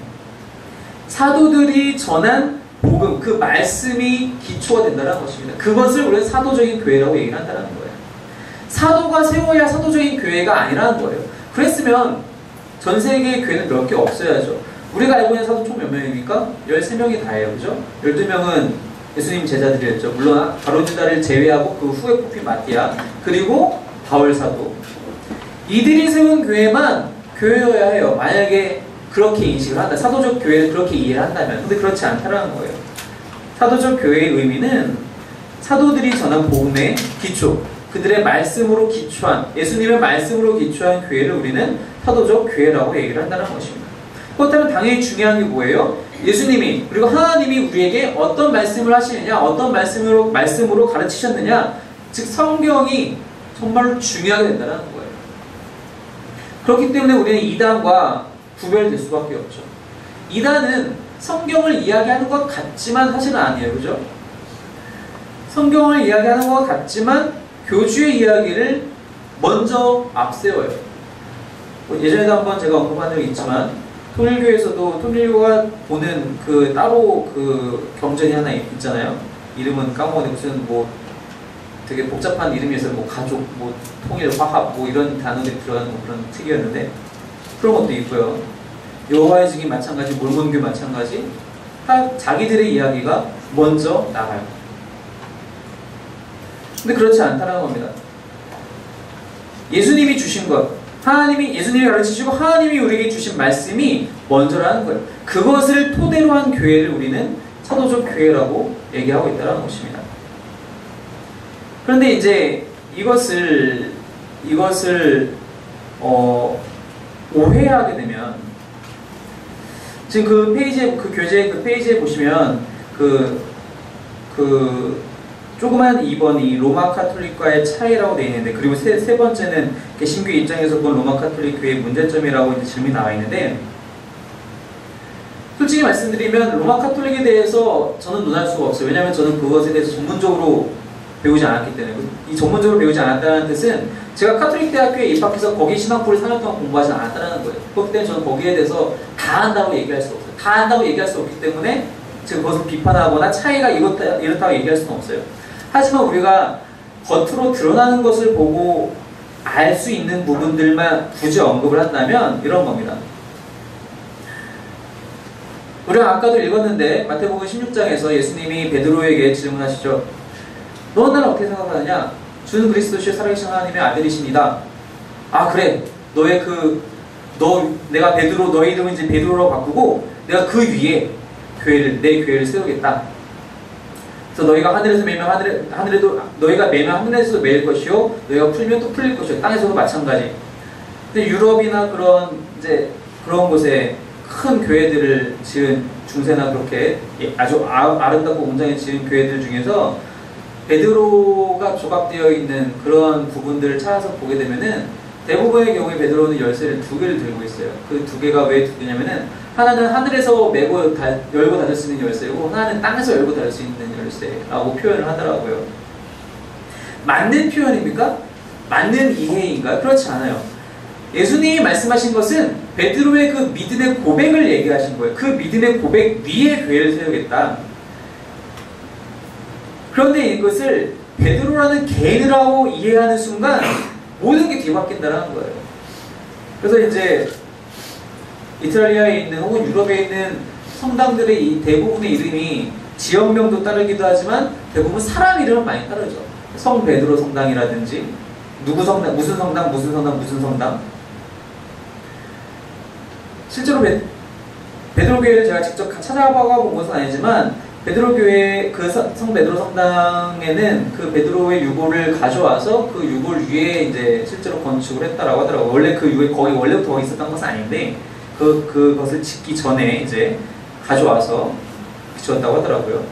사도들이 전한 복음, 그 말씀이 기초가 된다는 것입니다. 그것을 우리는 사도적인 교회라고 얘기를 한다는 거예요. 사도가 세워야 사도적인 교회가 아니라는 거예요. 그랬으면 전 세계의 교회는 몇 개 없어야죠. 우리가 알고 있는 사도 총 몇 명입니까? 13명이 다예요. 그죠? 12명은 예수님 제자들이었죠. 물론 바로주다를 제외하고 그 후에 뽑힌 마티아, 그리고 바울 사도. 이들이 세운 교회만 교회여야 해요. 만약에 그렇게 인식을 한다. 사도적 교회를 그렇게 이해를 한다면. 근데 그렇지 않다라는 거예요. 사도적 교회의 의미는 사도들이 전한 복음의 기초, 그들의 말씀으로 기초한, 예수님의 말씀으로 기초한 교회를 우리는 사도적 교회라고 얘기를 한다는 것입니다. 그렇다면 당연히 중요한 게 뭐예요? 예수님이, 그리고 하나님이 우리에게 어떤 말씀을 하시느냐, 어떤 말씀으로 가르치셨느냐, 즉 성경이 정말로 중요하게 된다는 거예요. 그렇기 때문에 우리는 이단과 구별될 수밖에 없죠. 이단은 성경을 이야기하는 것 같지만 사실은 아니에요. 그죠? 성경을 이야기하는 것 같지만 교주의 이야기를 먼저 앞세워요. 예전에도 한번 제가 언급한 적이 있지만 통일교에서도 통일교가 보는 그 따로 그 경전이 하나 있잖아요. 이름은 까먹었는데 무슨 뭐 되게 복잡한 이름이어서 뭐 가족, 뭐 통일, 화합 뭐 이런 단어들이 들어가는 뭐 그런 특이였는데 그런 것도 있고요. 여호와의 증인 마찬가지, 몰몬교 마찬가지, 다 자기들의 이야기가 먼저 나가요. 근데 그렇지 않다는 겁니다. 예수님이 주신 것, 예수님이 가르치시고 하나님이 우리에게 주신 말씀이 먼저라는 거예요. 그것을 토대로 한 교회를 우리는 사도적 교회라고 얘기하고 있다는 것입니다. 그런데 이제 이것을 오해하게 되면, 지금 그 페이지에, 그 교재 그 페이지에 보시면 조그만 2번이 로마 카톨릭과의 차이라고 되어 있는데, 그리고 세 번째는 개신교 입장에서 본 로마 카톨릭 교회의 문제점이라고 이제 질문이 나와 있는데, 솔직히 말씀드리면 로마 카톨릭에 대해서 저는 논할 수가 없어요. 왜냐하면 저는 그것에 대해서 전문적으로 배우지 않았기 때문에. 이 전문적으로 배우지 않았다는 뜻은 제가 카톨릭 대학교에 입학해서 거기 신학부를 4년 동안 공부하지 않았다는 거예요. 그렇기 때문에 저는 거기에 대해서 다 안다고 얘기할 수 없어요. 다 안다고 얘기할 수 없기 때문에 제가 그것을 비판하거나 차이가 이렇다고 얘기할 수는 없어요. 하지만 우리가 겉으로 드러나는 것을 보고 알 수 있는 부분들만 굳이 언급을 한다면 이런 겁니다. 우리가 아까도 읽었는데 마태복음 16장에서 예수님이 베드로에게 질문하시죠. 너는 나를 어떻게 생각하느냐? 주는 그리스도시요 살아계신 하나님의 아들이십니다. 아 그래, 내가 베드로, 너의 이름은 이제 베드로로 바꾸고 내가 그 위에 내 교회를 세우겠다. 그래서 너희가 하늘에서 매면 너희가 매면 하늘에서도 매일 것이요, 너희가 풀면 또 풀릴 것이요. 땅에서도 마찬가지. 근데 유럽이나 그런 곳에 큰 교회들을 지은 중세나 그렇게 아주 아름답고 웅장히 지은 교회들 중에서 베드로가 조각되어 있는 그런 부분들을 찾아서 보게 되면은 대부분의 경우에 베드로는 열쇠를 2개를 들고 있어요. 그 2개가 왜 2개냐면은 하나는 하늘에서 열고 닫을 수 있는 열쇠고, 하나는 땅에서 열고 닫을 수 있는 열쇠라고 표현을 하더라고요. 맞는 표현입니까? 맞는 이해인가요? 그렇지 않아요. 예수님이 말씀하신 것은 베드로의 그 믿음의 고백을 얘기하신 거예요. 그 믿음의 고백 위에 교회를 세우겠다. 그런데 이것을 베드로라는 개인이라고 이해하는 순간 모든 게 뒤바뀐다는 거예요. 그래서 이제 이탈리아에 있는 혹은 유럽에 있는 성당들의 이 대부분의 이름이 지역명도 따르기도 하지만 대부분 사람 이름은 많이 따르죠. 성 베드로 성당이라든지 누구 성당, 무슨 성당, 무슨 성당, 무슨 성당. 실제로 베드로 교회를 제가 직접 찾아봐 본 것은 아니지만 베드로 교회 그 성 베드로 성당에는 그 베드로의 유골을 가져와서 그 유골 위에 이제 실제로 건축을 했다라고 하더라고요. 원래 그 유골 거기 원래부터 거기 있었던 것은 아닌데 그것을 짓기 전에 이제 가져와서 지었다고 하더라고요.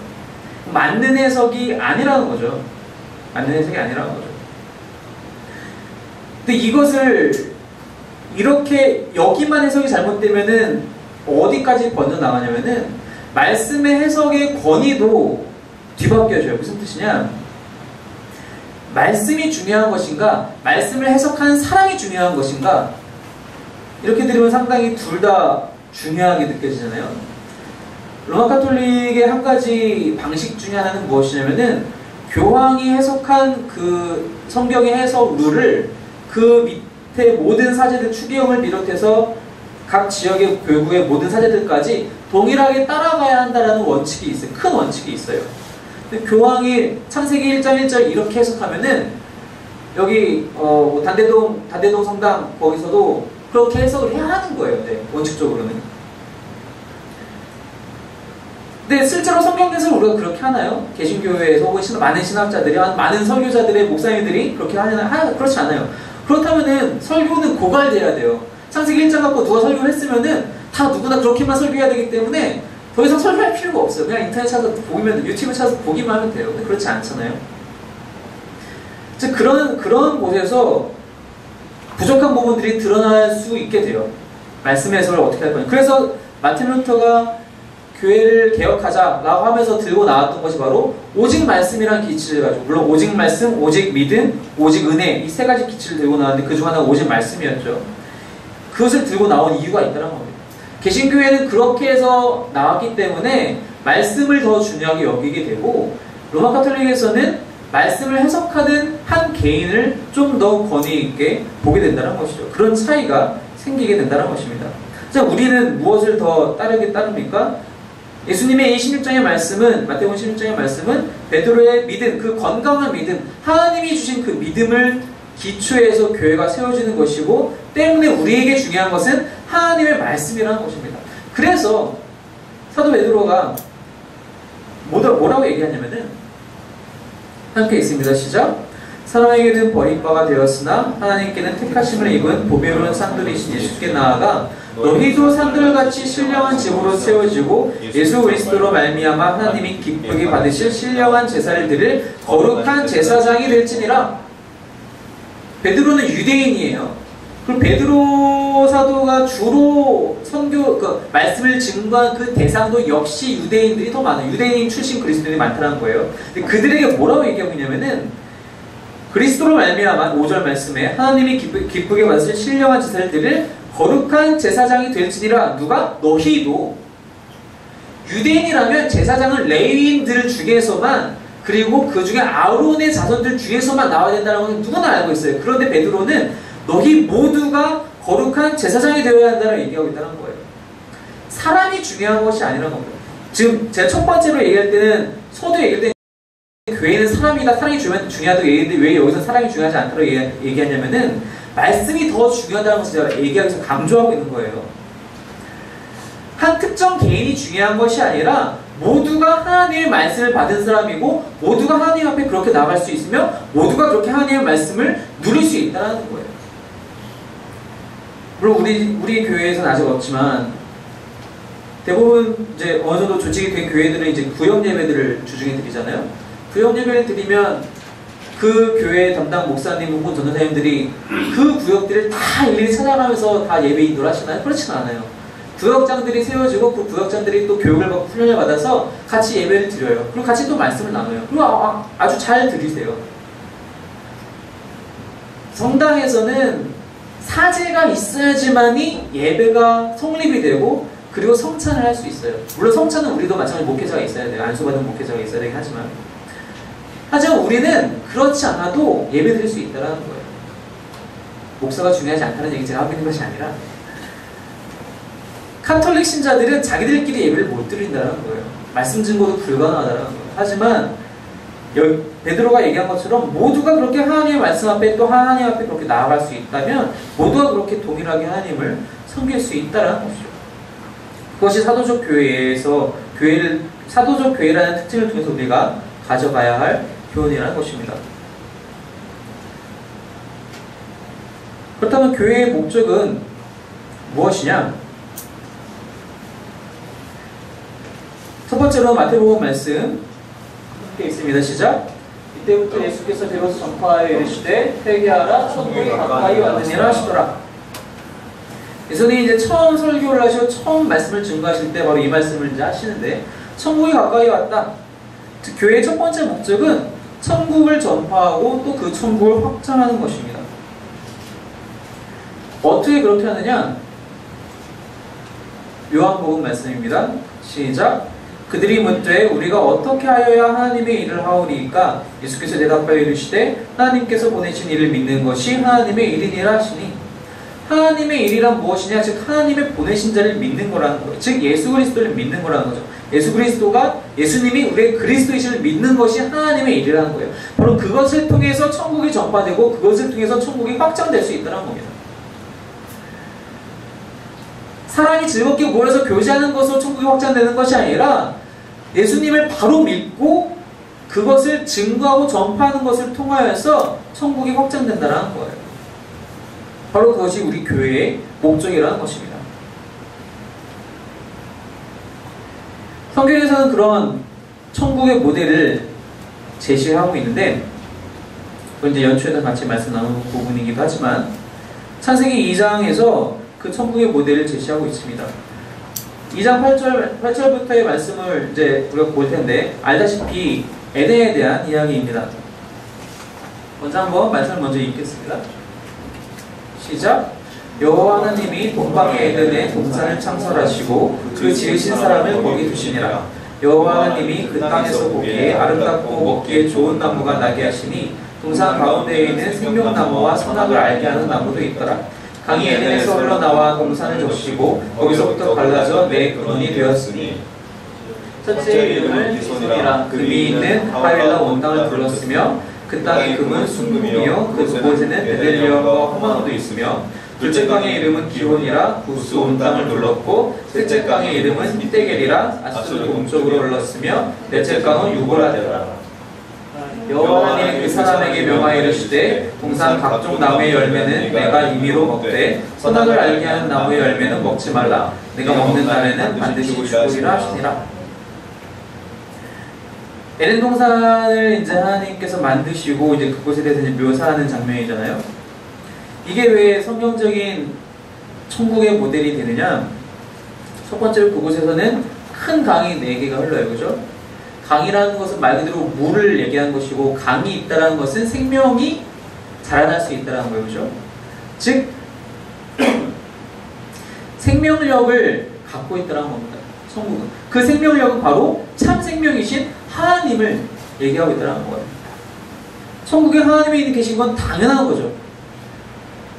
맞는 해석이 아니라는 거죠. 맞는 해석이 아니라는 거죠. 근데 이것을 이렇게 여기만 해석이 잘못되면은 어디까지 번져나가냐면은 말씀의 해석의 권위도 뒤바뀌어져요. 무슨 뜻이냐? 말씀이 중요한 것인가? 말씀을 해석하는 사람이 중요한 것인가? 이렇게 들으면 상당히 둘 다 중요하게 느껴지잖아요. 로마 카톨릭의 한 가지 방식 중에 하나는 무엇이냐면은 교황이 해석한 그 성경의 해석 룰을 그 밑에 모든 사제들, 추기경을 비롯해서 각 지역의 교구의 모든 사제들까지 동일하게 따라가야 한다는 원칙이 있어요. 큰 원칙이 있어요. 근데 교황이 창세기 1장 1절 이렇게 해석하면은 여기 단대동 성당 거기서도 그렇게 해석을 해야 하는 거예요. 네, 원칙적으로는. 근데 실제로 성경 해석을 우리가 그렇게 하나요? 개신교회에서 혹은 많은 신학자들이, 많은 설교자들의 목사님들이 그렇게 하냐? 그렇지 않아요. 그렇다면은 설교는 고갈돼야 돼요. 창세기 1장 갖고 누가 설교를 했으면은 다 누구나 그렇게만 설교해야 되기 때문에 더 이상 설교할 필요가 없어요. 그냥 인터넷 찾아서 유튜브 찾아서 보기만 하면 돼요. 근데 그렇지 않잖아요. 즉 그런 곳에서 부족한 부분들이 드러날 수 있게 돼요. 말씀의 해석을 어떻게 할 거냐. 그래서 마틴 루터가 교회를 개혁하자라고 하면서 들고 나왔던 것이 바로 오직 말씀이라는 기치를 가지고, 물론 오직 말씀, 오직 믿음, 오직 은혜, 이 세 가지 기치를 들고 나왔는데 그중 하나가 오직 말씀이었죠. 그것을 들고 나온 이유가 있다는 겁니다. 개신교회는 그렇게 해서 나왔기 때문에 말씀을 더 중요하게 여기게 되고, 로마 카톨릭에서는 말씀을 해석하는 한 개인을 좀 더 권위 있게 보게 된다는 것이죠. 그런 차이가 생기게 된다는 것입니다. 자, 우리는 무엇을 더 따릅니까? 예수님의 이 16장의 말씀은, 마태복음 16장의 말씀은 베드로의 믿음, 그 건강한 믿음, 하나님이 주신 그 믿음을 기초해서 교회가 세워지는 것이고, 때문에 우리에게 중요한 것은 하나님의 말씀이라는 것입니다. 그래서 사도 베드로가 뭐라고 얘기하냐면은 함께 있습니다. 시작. 사람에게는 버림바가 되었으나 하나님께는 택하심을 입은 보배로운 산돌이신 예수께 나아가 너희도 산돌같이 신령한 집으로 세워지고 예수 그리스도로 말미암아 하나님이 기쁘게 받으실 신령한 제사를 드릴 거룩한 제사장이 될지니라. 베드로는 유대인이에요. 그리고 베드로 사도가 주로 말씀을 증거한 그 대상도 역시 유대인들이 더 많아요. 유대인 출신 그리스도인이 많다는 거예요. 근데 그들에게 뭐라고 얘기하고 있냐면은 그리스도로 말미암아 5절 말씀에 하나님이 기쁘게 받으실 신령한 제사를 드릴 거룩한 제사장이 될지니라. 누가? 너희도. 유대인이라면 제사장은 레위인들 중에서만, 그리고 그 중에 아론의 자손들 중에서만 나와야 된다는 건 누구나 알고 있어요. 그런데 베드로는 너희 모두가 거룩한 제사장이 되어야 한다는 얘기하고 있다는 거예요. 사람이 중요한 것이 아니라는 겁니다. 지금 제가 첫 번째로 얘기할 때는, 서두 얘기할 때는 교회는 사람이다, 사랑이 중요하다고 얘기했는데 왜 여기서 사랑이 중요하지 않다고 얘기하냐면은 말씀이 더 중요하다는 것을 제가 얘기하기 위해서 강조하고 있는 거예요. 한 특정 개인이 중요한 것이 아니라 모두가 하나님의 말씀을 받은 사람이고 모두가 하나님 앞에 그렇게 나갈 수 있으며 모두가 그렇게 하나님의 말씀을 누릴 수 있다는 거예요. 물론 우리 교회에서는 아직 없지만 대부분 이제 어느 정도 조직이 된 교회들은 이제 구역 예배들을 주중에 드리잖아요. 구역 예배를 드리면 그 교회 담당 목사님 혹은 전도사님들이 그 구역들을 다 일일이 찾아가면서 다 예배 인도를 하시나요? 그렇지는 않아요. 구역장들이 세워지고 그 구역장들이 또 교육을 받고 훈련을 받아서 같이 예배를 드려요. 그리고 같이 또 말씀을 나눠요. 그리고 아주 잘 들으세요. 성당에서는 사제가 있어야지만이 예배가 성립이 되고 그리고 성찬을 할 수 있어요. 물론 성찬은 우리도 마찬가지로 목회자가 있어야 돼요. 안수받은 목회자가 있어야 되긴 하지만 우리는 그렇지 않아도 예배 드릴 수 있다는 거예요. 목사가 중요하지 않다는 얘기 제가 하고 있는 것이 아니라 카톨릭 신자들은 자기들끼리 예배를 못 드린다는 거예요. 말씀 증거도 불가능하다는 거예요. 하지만 베드로가 얘기한 것처럼 모두가 그렇게 하나님의 말씀 앞에 또 하나님 앞에 그렇게 나아갈 수 있다면 모두가 그렇게 동일하게 하나님을 섬길 수 있다는 것이죠. 그것이 사도적 교회라는 특징을 통해서 우리가 가져가야 할 교훈이라는 것입니다. 그렇다면 교회의 목적은 무엇이냐? 첫 번째로 마태복음 말씀 함께 있습니다. 시작. 이때부터 예수께서 비로소 전파하여 이르시되 회개하라 천국이 가까이 왔느니라 하시더라. 예수님이 이제 처음 설교를 하시고 처음 말씀을 증거하실 때 바로 이 말씀을 이제 하시는데 천국이 가까이 왔다. 교회의 첫 번째 목적은 천국을 전파하고 또 그 천국을 확장하는 것입니다. 어떻게 그렇게 하느냐? 요한복음 말씀입니다. 시작. 그들이 묻되 우리가 어떻게 하여야 하나님의 일을 하오리이까? 예수께서 대답하여 이르시되 하나님께서 보내신 일을 믿는 것이 하나님의 일이니라 하시니. 하나님의 일이란 무엇이냐? 즉 하나님의 보내신 자를 믿는 거라는 거예요. 즉 예수 그리스도를 믿는 거라는 거죠. 예수님이 우리의 그리스도이심을 믿는 것이 하나님의 일이라는 거예요. 바로 그것을 통해서 천국이 전파되고 그것을 통해서 천국이 확장될 수 있다는 겁니다. 사람이 즐겁게 모여서 교제하는 것으로 천국이 확장되는 것이 아니라 예수님을 바로 믿고 그것을 증거하고 전파하는 것을 통하여서 천국이 확장된다는 거예요. 바로 그것이 우리 교회의 목적이라는 것입니다. 성경에서는 그런 천국의 모델을 제시하고 있는데 그건 이제 연초에도 같이 말씀 나누는 부분이기도 하지만 창세기 2장에서 그 천국의 모델을 제시하고 있습니다. 2장 8절부터의 말씀을 이제 우리가 볼 텐데 알다시피 에덴에 대한 이야기입니다. 먼저 한번 말씀을 먼저 읽겠습니다. 시작. 여호와 하나님이 동방의 에덴에 동산을 창설하시고 그 지으신 사람을 거기 두시니라. 여호와 하나님이 그 땅에서 보기에 아름답고 먹기에 좋은 나무가 나게 하시니 동산 가운데에 있는 생명나무와 선악을 알게 하는 나무도 있더라. 강이 에덴에서 흘러나와 동산을 적시고 거기서부터 갈라져 네 근원이 되었으니 첫째 이름을 기손이라. 금이 있는 하윌라 온 땅을 불렀으며 그 땅의 금은 순금이요 그 그곳에는 베델리엄과 호마노도 있으며 둘째 강의 이름은 기혼이라 구스 온 땅을 눌렀고 셋째 강의 이름은 히데겔이라 아수르 동쪽으로 흘렀으며 넷째 강은 유보라 되더라. 여호와 하나님이 그 사람에게 명하여 이르시되 동산 각종 나무의 열매는 내가 임의로 먹되 선악을 알게 하는 나무의 열매는 먹지 말라. 내가 먹는 날에는 반드시 죽으리라 하시니라. 에덴 동산을 이제 하나님께서 만드시고 이제 그곳에 대해서 이제 묘사하는 장면이잖아요. 이게 왜 성경적인 천국의 모델이 되느냐? 첫 번째로 그곳에서는 큰 강이 4개가 흘러요. 그죠? 강이라는 것은 말 그대로 물을 얘기하는 것이고, 강이 있다는 것은 생명이 자라날 수 있다는 거예요. 그죠? 즉, 생명력을 갖고 있다는 겁니다. 천국은. 그 생명력은 바로 참 생명이신 하나님을 얘기하고 있다는 거예요. 천국에 하나님이 계신 건 당연한 거죠.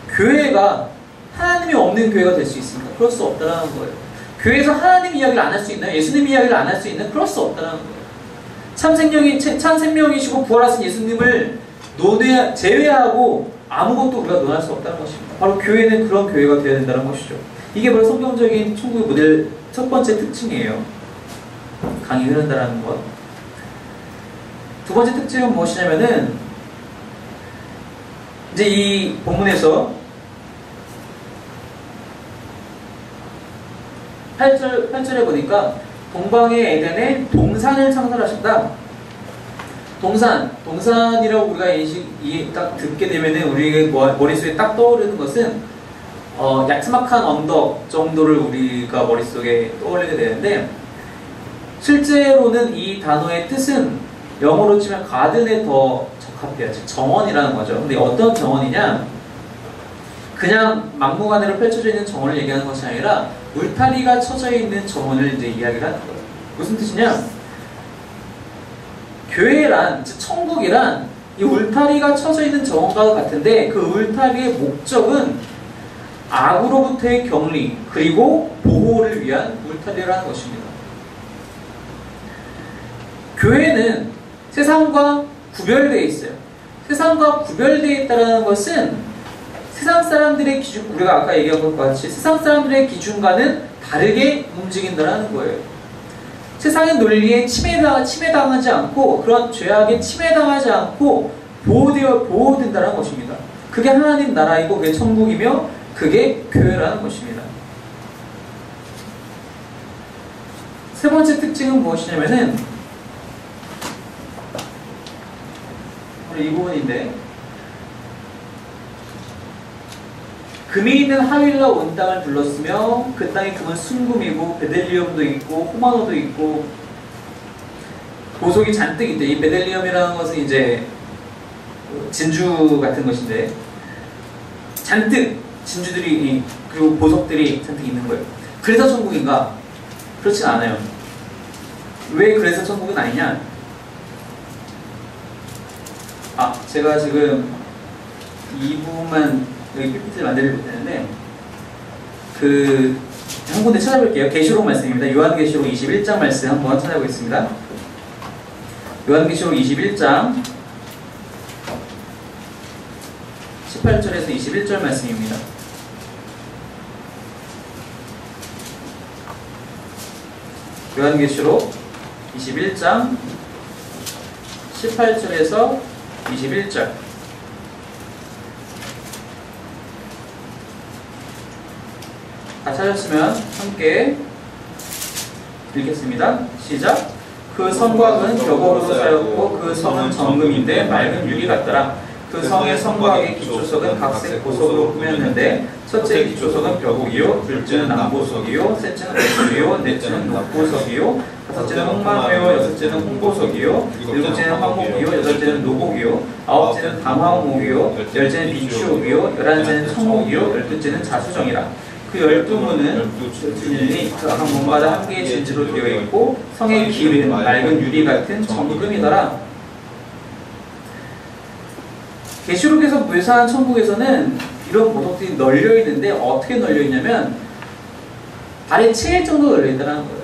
교회가 하나님이 없는 교회가 될 수 있습니다. 그럴 수 없다는 거예요. 교회에서 하나님 이야기를 안 할 수 있나요? 예수님 이야기를 안 할 수 있나요? 그럴 수 없다는 거예요. 참 생명이시고 부활하신 예수님을 제외하고 아무것도 우리가 논할 수 없다는 것입니다. 바로 교회는 그런 교회가 되어야 된다는 것이죠. 이게 바로 성경적인 천국의 모델 첫 번째 특징이에요. 강이 흐른다는 것. 두 번째 특징은 무엇이냐면은, 이제 이 본문에서 8절에 보니까 동방의 에덴에 동산을 창설하셨다. 동산이라고 우리가 딱 듣게 되면은 우리 머릿속에 딱 떠오르는 것은 야트막한 언덕 정도를 우리가 머릿속에 떠올리게 되는데, 실제로는 이 단어의 뜻은 영어로 치면 가든에 더 적합해요. 즉 정원이라는 거죠. 근데 어떤 정원이냐? 그냥 막무가내로 펼쳐져 있는 정원을 얘기하는 것이 아니라 울타리가 쳐져 있는 정원을 이제 이야기를 하는 거예요. 무슨 뜻이냐? 교회란, 즉 천국이란 이 울타리가 쳐져 있는 정원과 같은데, 그 울타리의 목적은 악으로부터의 격리 그리고 보호를 위한 울타리라는 것입니다. 교회는 세상과 구별되어 있어요. 세상과 구별되어 있다는 것은 세상 사람들의 기준, 우리가 아까 얘기한 것과 같이 세상 사람들의 기준과는 다르게 움직인다는 거예요. 세상의 논리에 침해당하지 않고, 그런 죄악에 침해당하지 않고 보호된다는 것입니다. 그게 하나님 나라이고 그게 천국이며 그게 교회라는 것입니다. 세 번째 특징은 무엇이냐면은, 이 부분인데, 금이 있는 하윌라 온 땅을 둘렀으며 그 땅의 금은 순금이고 베델리엄도 있고 호마노도 있고 보석이 잔뜩 있대. 이 베델리엄이라는 것은 이제 진주 같은 것인데, 잔뜩 진주들이 그리고 보석들이 잔뜩 있는 거예요. 그래서 천국인가? 그렇진 않아요. 왜 그래서 천국은 아니냐? 제가 지금 이 부분만 여기 PPT를 만들지 못했는데, 한 군데 찾아볼게요. 계시록 말씀입니다. 요한계시록 21장 말씀 한번 찾아보겠습니다. 요한계시록 21장 18절에서 21절 말씀입니다. 요한계시록 21장 18절에서 21절. 다 찾았으면 함께 읽겠습니다. 시작. 그 성곽은 벽으로 쌓였고 그 성은 정금인데 맑은 유리 같더라. 그 성의 성곽의 기초석은 각색 보석으로 꾸몄는데, 첫째 기초석은 벽옥이요, 둘째는 남보석이요, 셋째는 백술이요, 넷째는 녹보석이요, 다섯째는 홍마노요, 여섯째는 홍보석이요, 일곱째는 황목이요, 여덟째는 노복이요, 아홉째는 담화옥이요, 열째는 비추옥이요, 열한째는 청옥이요, 열둘째는 자수정이라. 그 12문은 각 문마다 한 개의 진지로 되어 있고 성의 길은 맑은 유리 같은 정금이더라. 계시록에서 묘사한 천국에서는 이런 보석들이 널려 있는데, 어떻게 널려 있냐면 발에 채일 정도로 널려 있다는 거예요.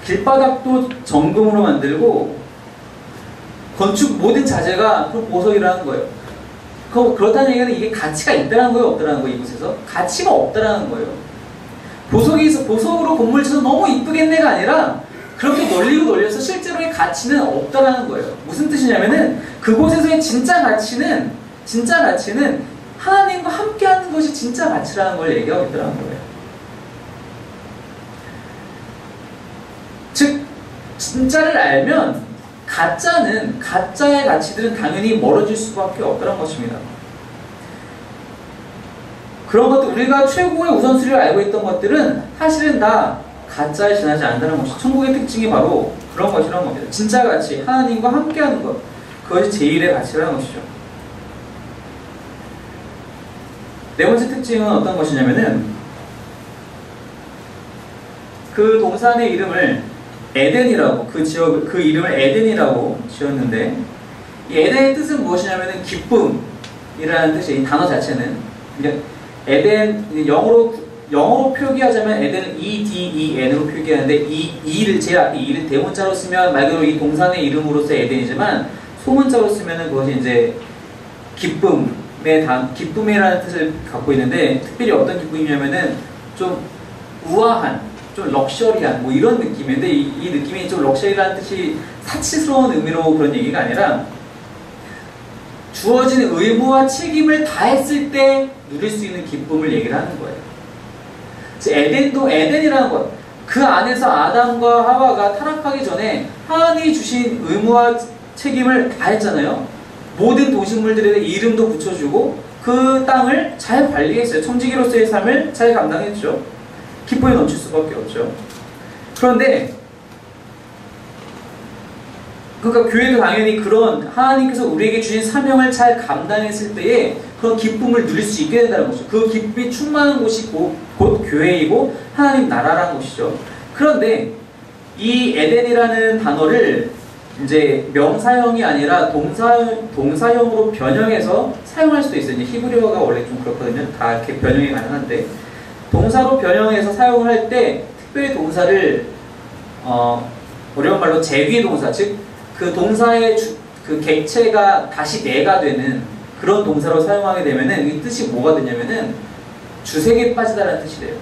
길바닥도 정금으로 만들고 건축 모든 자재가 그 보석이라는 거예요. 그렇다는 얘기는 이게 가치가 있다는 거예요, 없다는 거예요, 이곳에서? 가치가 없다는 거예요. 보석으로 건물 쳐서 너무 이쁘겠네가 아니라 그렇게 놀려서 실제로의 가치는 없다는 거예요. 무슨 뜻이냐면은 그곳에서의 진짜 가치는 하나님과 함께하는 것이 진짜 가치라는 걸 얘기하고 있다는 거예요. 즉 진짜를 알면 가짜의 가치들은 당연히 멀어질 수밖에 없다는 것입니다. 그런 것들, 우리가 최고의 우선순위를 알고 있던 것들은 사실은 다 가짜에 지나지 않는다는 것이 천국의 특징이 바로 그런 것이라는 겁니다. 진짜 가치, 하나님과 함께하는 것, 그것이 제일의 가치라는 것이죠. 네 번째 특징은 어떤 것이냐면은 그 동산의 이름을 에덴이라고, 그 이름을 에덴이라고 지었는데, 이 에덴의 뜻은 무엇이냐면은 기쁨이라는 뜻이, 이 단어 자체는, 에덴, 영어로 표기하자면 에덴은 EDEN으로 표기하는데, 이를, 제일 앞에 이를 대문자로 쓰면 말 그대로 이 동산의 이름으로서 에덴이지만, 소문자로 쓰면은 그것이 이제 기쁨이라는 뜻을 갖고 있는데, 특별히 어떤 기쁨이냐면은 좀 우아한, 좀 럭셔리한 뭐 이런 느낌인데, 이 느낌이 좀 럭셔리라는 뜻이 사치스러운 의미로 그런 얘기가 아니라 주어진 의무와 책임을 다했을 때 누릴 수 있는 기쁨을 얘기를 하는 거예요. 에덴도 에덴이라는 것, 그 안에서 아담과 하와가 타락하기 전에 하나님이 주신 의무와 책임을 다했잖아요. 모든 동식물들에 이름도 붙여주고 그 땅을 잘 관리했어요. 청지기로서의 삶을 잘 감당했죠. 기쁨이 넘칠 수밖에 없죠. 그런데 그러니까 교회도 당연히 그런 하나님께서 우리에게 주신 사명을 잘 감당했을 때에 그런 기쁨을 누릴 수 있게 된다는 것이죠. 그 기쁨이 충만한 곳이 곧 교회이고 하나님 나라라는 것이죠. 그런데 이 에덴이라는 단어를 이제 명사형이 아니라 동사형으로 변형해서 사용할 수도 있어요. 이제 히브리어가 원래 좀 그렇거든요. 다 이렇게 변형이 가능한데, 동사로 변형해서 사용을 할 때 특별히 동사를 어려운 말로 제귀 동사, 즉 그 동사의 그 객체가 다시 내가 되는 그런 동사로 사용하게 되면은 이 뜻이 뭐가 되냐면은 주색에 빠지다라는 뜻이 돼요.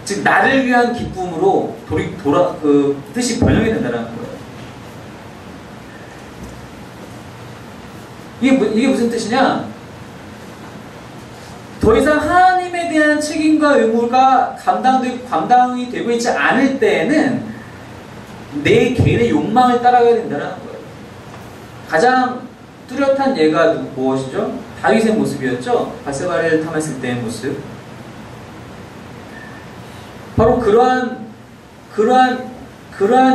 즉 나를 위한 기쁨으로 그 뜻이 변형이 된다는 거예요. 이게 무슨 뜻이냐? 더 이상 하나님에 대한 책임과 의무가 감당이 되고 있지 않을 때에는 내 개인의 욕망을 따라가야 된다는 거예요. 가장 뚜렷한 예가 무엇이죠? 다윗의 모습이었죠. 바세바를 탐했을 때의 모습. 바로 그러한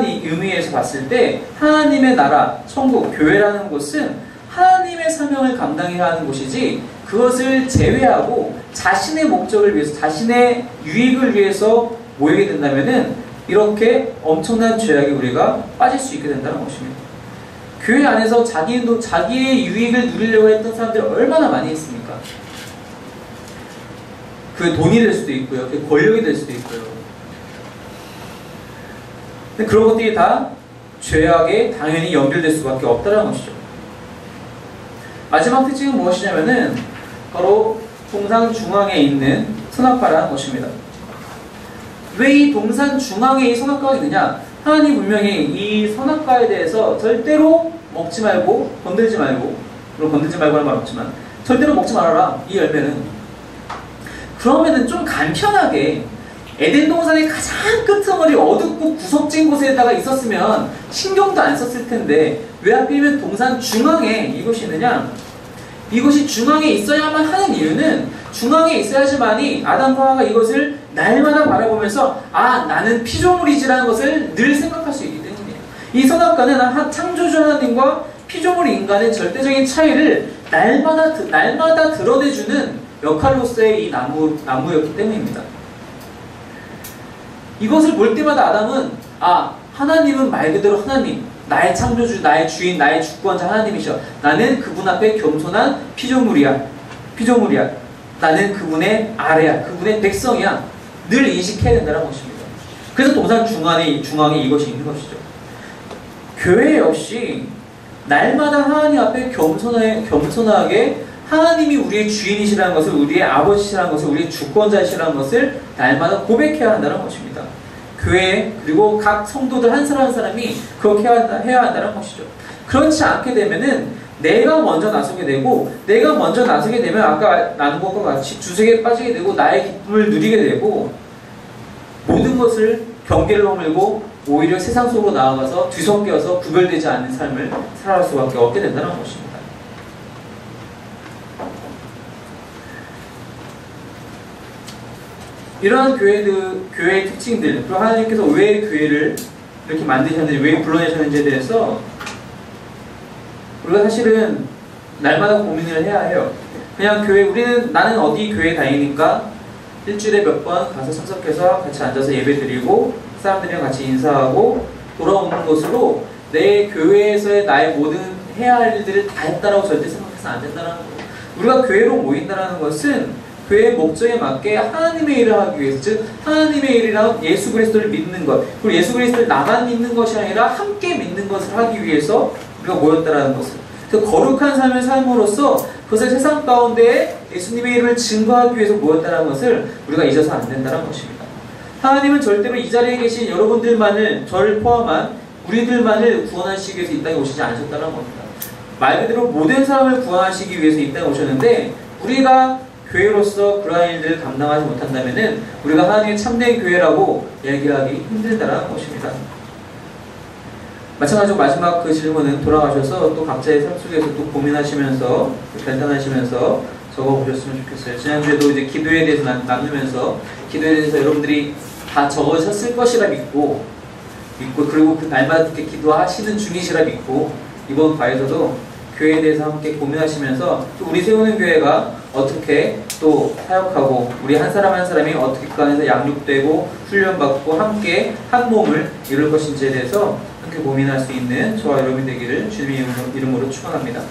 의미에서 봤을 때 하나님의 나라, 천국, 교회라는 곳은 하나님의 사명을 감당해야 하는 곳이지, 그것을 제외하고 자신의 목적을 위해서, 자신의 유익을 위해서 모이게 된다면은 이렇게 엄청난 죄악에 우리가 빠질 수 있게 된다는 것입니다. 교회 안에서 자기의 유익을 누리려고 했던 사람들이 얼마나 많이 있습니까? 그 돈이 될 수도 있고요, 그 권력이 될 수도 있고요. 근데 그런 것들이 다 죄악에 당연히 연결될 수밖에 없다는 것이죠. 마지막 특징은 무엇이냐면은 바로 동산 중앙에 있는 선악과라는 것입니다. 왜 이 동산 중앙에 이 선악과가 있느냐? 하나님 분명히 이 선악과에 대해서 절대로 먹지 말고, 건들지 말고, 물론 건들지 말고는 말 없지만 절대로 먹지 말아라, 이 열매는. 그러면은 좀 간편하게 에덴 동산의 가장 끄트머리 어둡고 구석진 곳에다가 있었으면 신경도 안 썼을 텐데 왜 하필이면 동산 중앙에 이것이 있느냐? 이것이 중앙에 있어야만 하는 이유는, 중앙에 있어야지만이 아담과 하와가 이것을 날마다 바라보면서 나는 피조물이지라는 것을 늘 생각할 수 있기 때문이에요. 이 선악과는 창조주 하나님과 피조물 인간의 절대적인 차이를 날마다 드러내주는 역할로서의 이 나무였기 때문입니다. 이것을 볼 때마다 아담은 하나님은 말 그대로 하나님, 나의 창조주, 나의 주인, 나의 주권자 하나님이셔. 나는 그분 앞에 겸손한 피조물이야. 나는 그분의 아래야. 그분의 백성이야. 늘 인식해야 된다는 것입니다. 그래서 동산 중앙에 이것이 있는 것이죠. 교회 역시 날마다 하나님 앞에 겸손하게 하나님이 우리의 주인이시라는 것을, 우리의 아버지시라는 것을, 우리의 주권자시라는 것을 날마다 고백해야 한다는 것입니다. 교회 그리고 각 성도들 한 사람 한 사람이 그렇게 해야 한다는 것이죠. 그렇지 않게 되면은 내가 먼저 나서게 되고, 내가 먼저 나서게 되면 아까 나눈 것과 같이 주색에 빠지게 되고 나의 기쁨을 누리게 되고 모든 것을 경계를 허물고 오히려 세상 속으로 나아가서 뒤섞여서 구별되지 않는 삶을 살아갈 수밖에 없게 된다는 것입니다. 이러한 교회의 특징들, 그리고 하나님께서 왜 교회를 이렇게 만드셨는지, 왜 불러내셨는지에 대해서 우리가 사실은 날마다 고민을 해야 해요. 그냥 나는 어디 교회 다니니까 일주일에 몇 번 가서 참석해서 같이 앉아서 예배 드리고 사람들이랑 같이 인사하고 돌아오는 것으로 내 교회에서의 나의 모든 해야 할 일들을 다 했다라고 절대 생각해서는 안 된다는 거예요. 우리가 교회로 모인다는 것은 교회의 목적에 맞게 하나님의 일을 하기 위해서, 즉 하나님의 일이란 예수 그리스도를 믿는 것, 그리고 예수 그리스도를 나만 믿는 것이 아니라 함께 믿는 것을 하기 위해서 우리가 모였다라는 것을, 그 거룩한 삶을 삶으로써 그것을 세상 가운데 예수님의 이름을 증거하기 위해서 모였다는 것을 우리가 잊어서 안 된다는 것입니다. 하나님은 절대로 이 자리에 계신 여러분들만을, 저를 포함한 우리들만을 구원하시기 위해서 이 땅에 오시지 않으셨다는 겁니다. 말 그대로 모든 사람을 구원하시기 위해서 이 땅에 오셨는데, 우리가 교회로서 그러한 일들을 감당하지 못한다면은 우리가 하나님의 참된 교회라고 얘기하기 힘들다는 것입니다. 마찬가지로 마지막 그 질문은 돌아가셔서 또 각자의 삶 속에서 또 고민하시면서 결단하시면서 적어보셨으면 좋겠어요. 지난주에도 이제 기도에 대해서 나누면서 기도에 대해서 여러분들이 다 적으셨을 것이라 믿고 그리고 그 날마다 그렇게 기도하시는 중이시라 믿고 이번 과에서도 교회에 대해서 함께 고민하시면서 또 우리 세우는 교회가 어떻게 또 사역하고 우리 한 사람 한 사람이 어떻게 그 안에서 양육되고 훈련받고 함께 한 몸을 이룰 것인지에 대해서 함께 고민할 수 있는 저와 여러분이 되기를 주님의 이름으로 축원합니다.